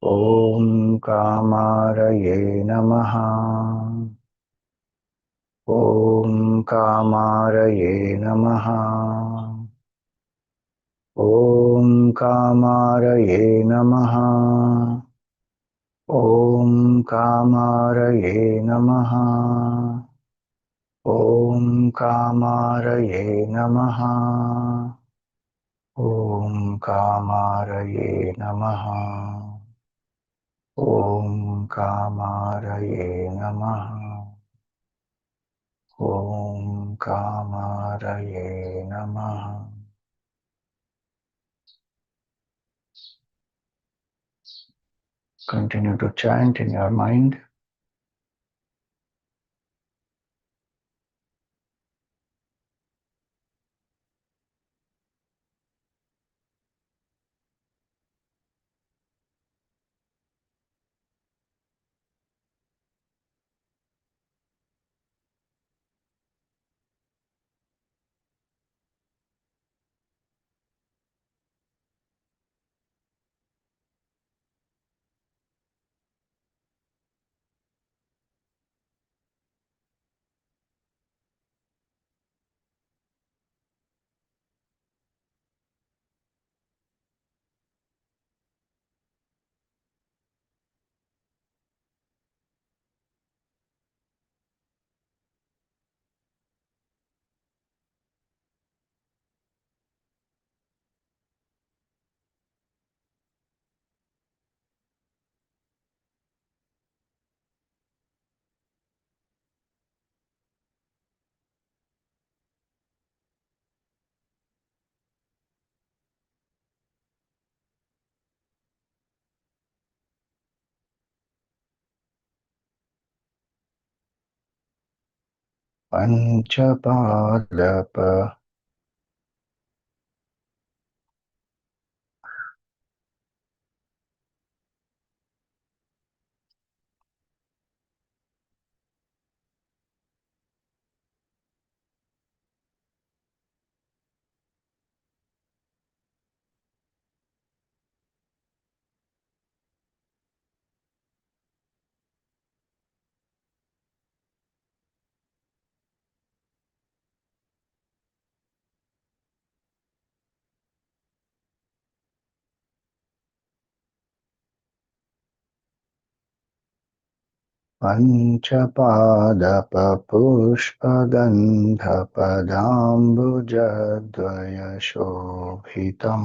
Om Kamaraye Namaha. Om Kamaraye Namaha. Om Kamaraye Namaha. Om Kamaraye Namaha. Om Kamaraye Namaha. Om Kamaraye Namaha. Om Kamaraye Namaha. Om Kamaraye Namaha. Continue to chant in your mind. Panchapadapa. Panchapadapa-pushpagandhapadambujadvayashobhitam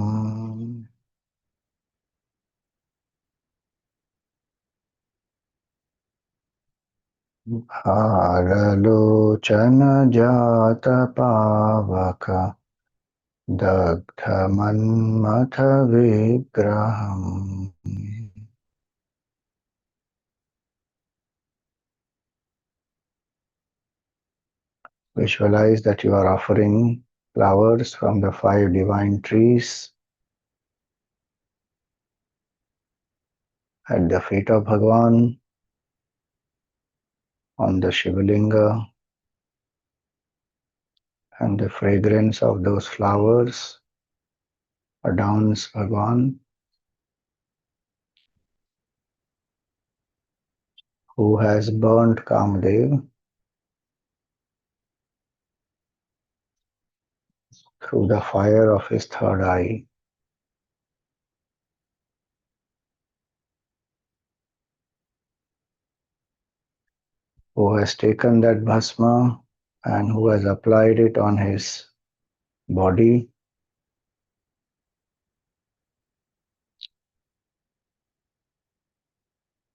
Bharalochana-jatapavaka Dagdhamanmatha-vigraham. Visualize that you are offering flowers from the 5 divine trees at the feet of Bhagavan on the Shivalinga, and the fragrance of those flowers adorns Bhagavan, who has burnt Kamadev through the fire of his third eye, who has taken that bhasma and who has applied it on his body.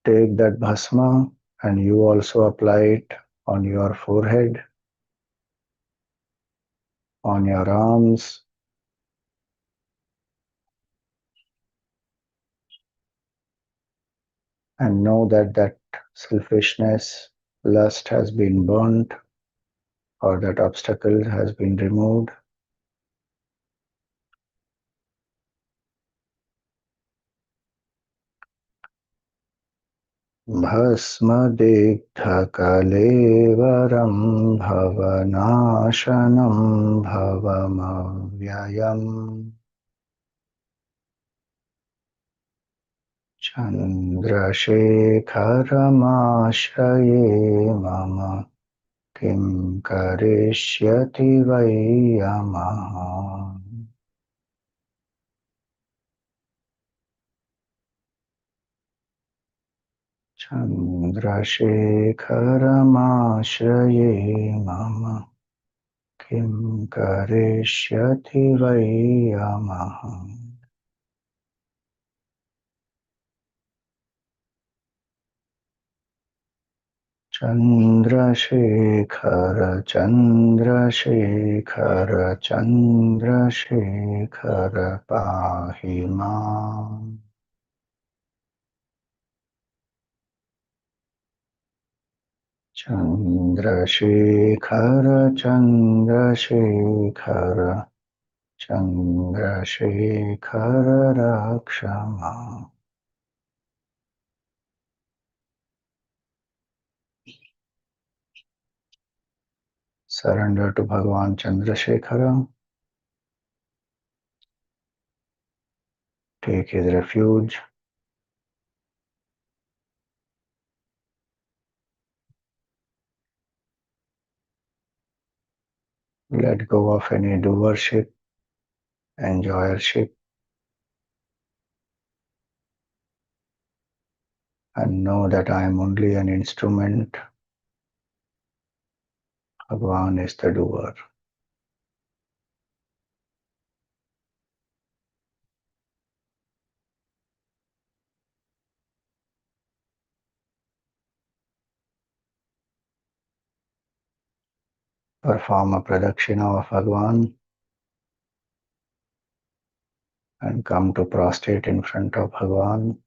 Take that bhasma and you also apply it on your forehead, on your arms, and know that that selfishness, lust has been burnt, or that obstacle has been removed. भस्मदिग्धकलेवरं भवनाशनं भवमव्ययम् चन्द्रशेखरमाश्रये मम किं करिष्यति वै यमः. चन्द्रशेखरमाश्रये मम किं करिष्यति वै यमः चन्द्रशेखर चन्द्रशेखर चन्द्रशेखर पाहि माम् चन्द्रशेखर चन्द्रशेखर चन्द्रशेखर रक्ष माम् Surrender to Bhagavan Chandrasekhara. Take his refuge. Let go of any doership, enjoyership, and know that I am only an instrument. Bhagavan is the doer. Perform a pradakshina of Bhagavan and come to prostrate in front of Bhagavan.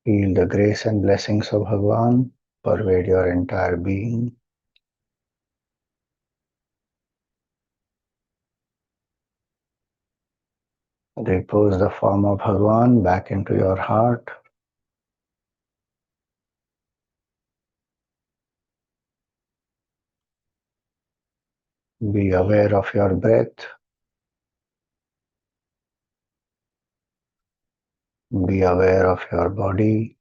Feel the grace and blessings of Bhagavan pervade your entire being. Repose the form of Bhagavan back into your heart. Be aware of your breath. Be aware of your body.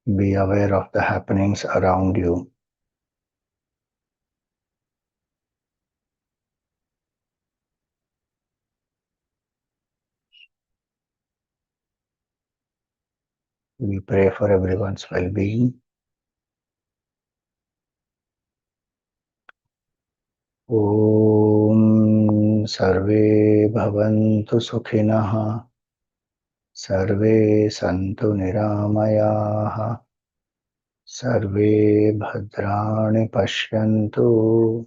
Be aware of the happenings around you. We pray for everyone's well-being. Om Sarve Bhavantu Sukhinah Sarve Santu Niramayaha Sarve Bhadrani Pashyantu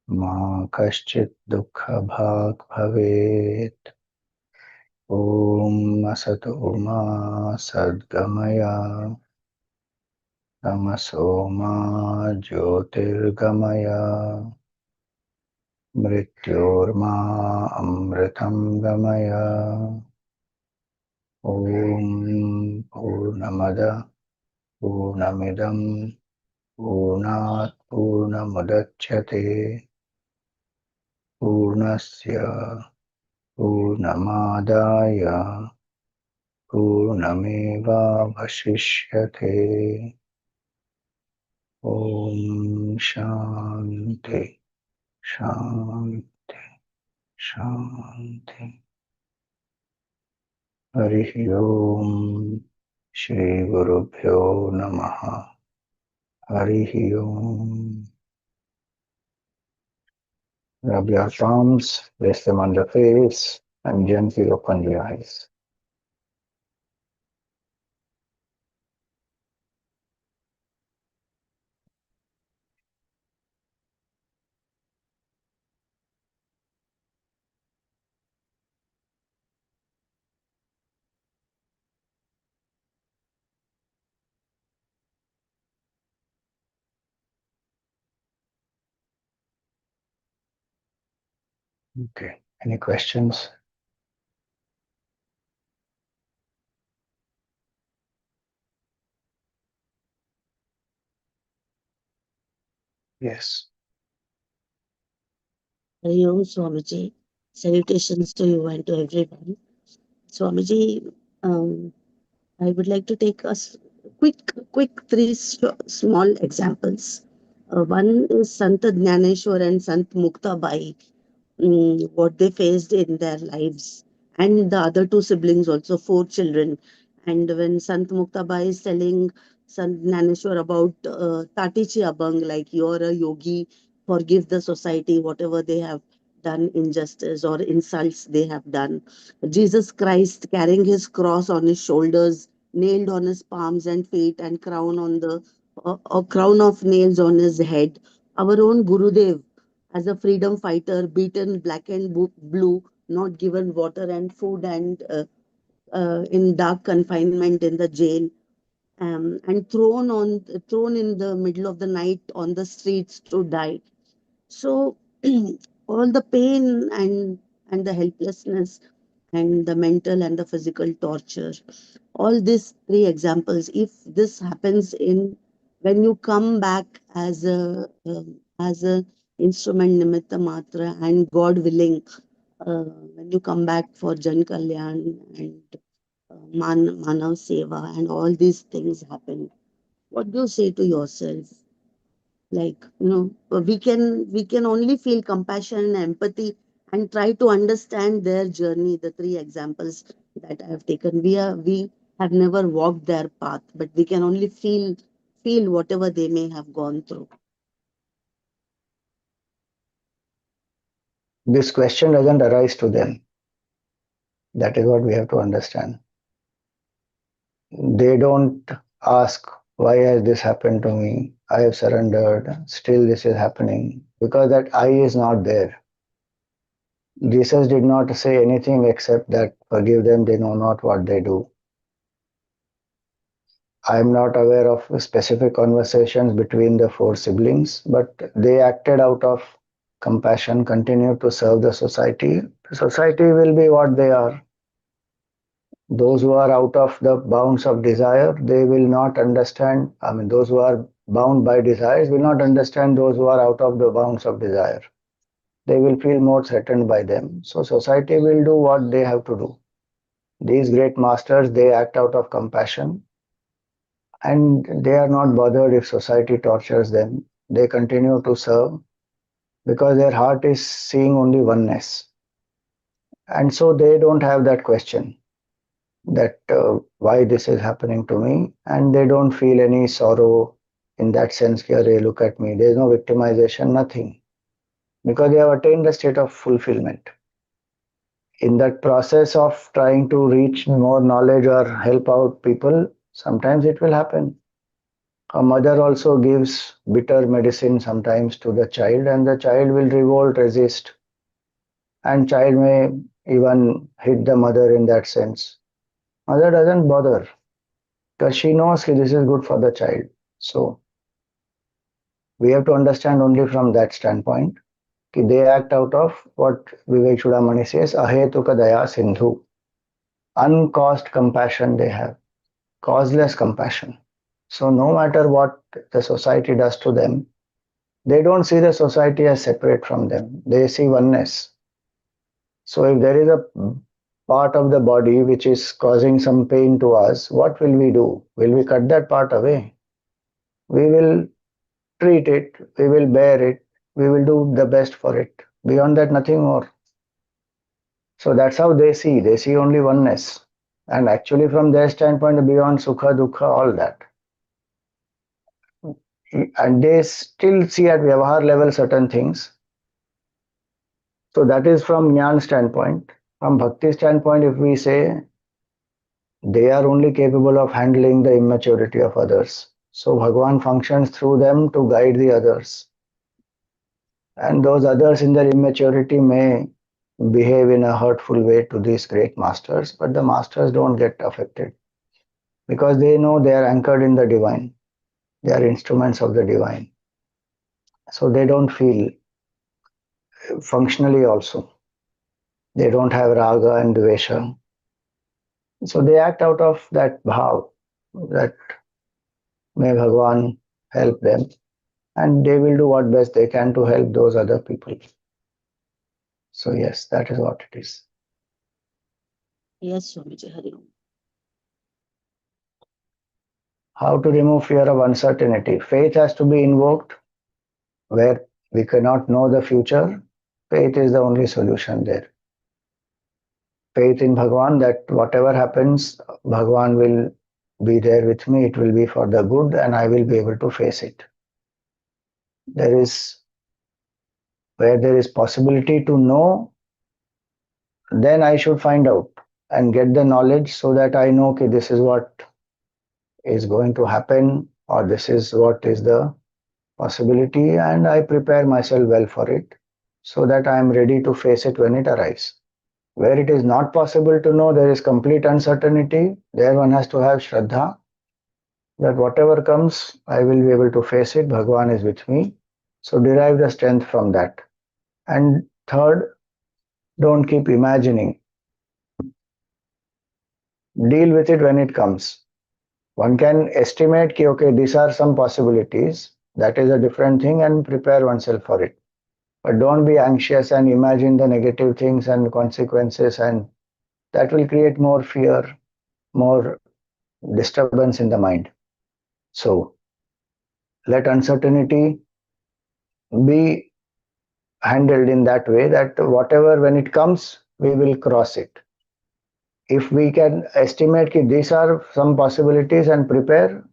Ma Kaschit Dukkha Bhag Bhavet Om Asato Ma Sadgamaya Tamaso Ma Jyotirgamaya मृत्योर्मा अमृतं गमय ॐ पूर्णमद पूर्णमिदं पूर्णात् पूर्णमुदच्यते पूर्णस्य पूर्णमादाय पूर्णमेवावशिष्यते ॐ शान्ति शान्ति शान्ति हरिः ओम् श्री गुरुभ्यो नमः हरिः ओम् Rub your palms, place them on the face and gently open the eyes. Okay. Any questions? Yes. Hari Om Swamiji. Salutations to you and to everyone. Swamiji, I would like to take us quick three small examples. One is Sant Jnaneshwar and Sant Muktabai, what they faced in their lives, and the other two siblings also, four children. And when Sant Muktabai is telling Sant Jnaneshwar about Tatichi Abang, like you're a yogi, forgive the society, whatever they have done injustice or insults they have done. Jesus Christ carrying his cross on his shoulders, nailed on his palms and feet, and crown on the a crown of nails on his head. Our own Gurudev, as a freedom fighter, beaten black and blue, not given water and food, and in dark confinement in the jail, and thrown in the middle of the night on the streets to die. So all the pain and the helplessness and the mental and the physical torture, all these three examples, if this happens in when you come back as a instrument nimitta matra, and God willing, when you come back for Jan Kalyan and Manav Seva and all these things happen, what do you say to yourself? Like, we can only feel compassion and empathy and try to understand their journey. The three examples that I have taken, we have never walked their path, but we can only feel whatever they may have gone through. This question doesn't arise to them. That is what we have to understand. They don't ask, why has this happened to me? I have surrendered, still this is happening. Because that I is not there. Jesus did not say anything except that forgive them, they know not what they do. I am not aware of specific conversations between the four siblings, but they acted out of compassion, continued to serve the society. The society will be what they are. Those who are out of the bounds of desire, they will not understand. I mean, those who are bound by desires will not understand those who are out of the bounds of desire. They will feel more threatened by them. So, society will do what they have to do. These great masters, they act out of compassion and they are not bothered if society tortures them. They continue to serve because their heart is seeing only oneness. And so they don't have that question that why this is happening to me, and they don't feel any sorrow in that sense. Here, look at me. There is no victimization, nothing, because they have attained the state of fulfillment. In that process of trying to reach more knowledge or help out people, sometimes it will happen. A mother also gives bitter medicine sometimes to the child, and the child will revolt, resist, and child may even hit the mother in that sense. Mother doesn't bother because she knows this is good for the child. So we have to understand only from that standpoint. They act out of what Vivek Chudamani says, ahetuka daya sindhu. Uncaused compassion they have, causeless compassion. So no matter what the society does to them, they don't see the society as separate from them. They see oneness. So if there is a part of the body which is causing some pain to us, what will we do? Will we cut that part away? We will treat it, we will bear it, we will do the best for it. Beyond that, nothing more. So that's how they see. They see only oneness. And actually, from their standpoint, beyond sukha, dukkha, all that. And they still see at Vyavahar level certain things. So that is from Jnana standpoint. From Bhakti standpoint, if we say they are only capable of handling the immaturity of others. So Bhagavan functions through them to guide the others. And those others in their immaturity may behave in a hurtful way to these great masters, but the masters don't get affected because they know they are anchored in the divine. They are instruments of the divine. So they don't feel functionally also. They don't have raga and dvesha. So they act out of that bhav that may Bhagavan help them. and they will do what best they can to help those other people. So yes, that is what it is. Yes, Swamiji, Hari Om. How to remove fear of uncertainty? Faith has to be invoked where we cannot know the future. Faith is the only solution there. Faith in Bhagwan that whatever happens, Bhagwan will be there with me. It will be for the good, and I will be able to face it. There is where there is possibility to know, then I should find out and get the knowledge so that I know, okay, this is what is going to happen, or this is what is the possibility, and I prepare myself well for it so that I am ready to face it when it arrives. Where it is not possible to know, there is complete uncertainty, there one has to have Shraddha that whatever comes, I will be able to face it. Bhagwan is with me. So derive the strength from that. And third, don't keep imagining. Deal with it when it comes. One can estimate, ki, okay, these are some possibilities. That is a different thing, and prepare oneself for it. But don't be anxious and imagine the negative things and consequences, and that will create more fear, more disturbance in the mind. So let uncertainty be handled in that way that whatever when it comes, we will cross it. If we can estimate that these are some possibilities and prepare.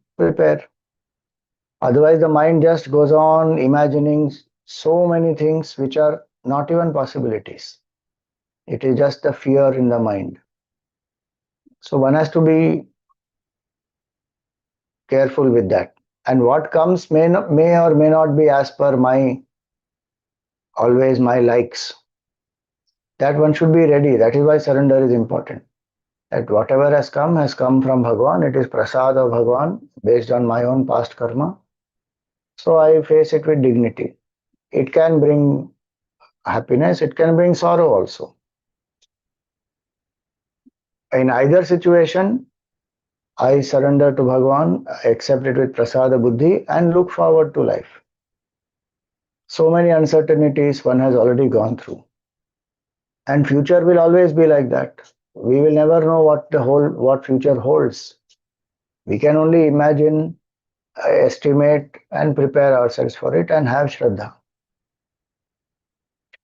Otherwise, the mind just goes on imagining so many things which are not even possibilities. It is just the fear in the mind. So one has to be careful with that. And what comes may or may not be as per my always my likes. That one should be ready. That is why surrender is important. That whatever has come from Bhagwan. It is prasad of Bhagwan based on my own past karma. So I face it with dignity. It can bring happiness, it can bring sorrow also. In either situation, I surrender to Bhagwan, accept it with prasada buddhi, and look forward to life. So many uncertainties one has already gone through. And future will always be like that. We will never know what future holds. We can only imagine, estimate, and prepare ourselves for it and have Shraddha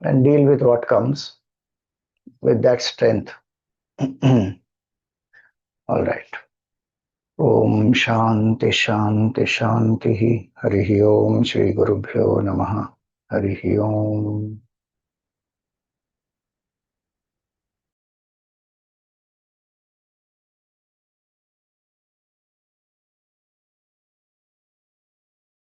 and deal with what comes with that strength. All right. Om Shanti Shanti Shanti Harihi Om Shri Gurubhyo Namaha Harihi Om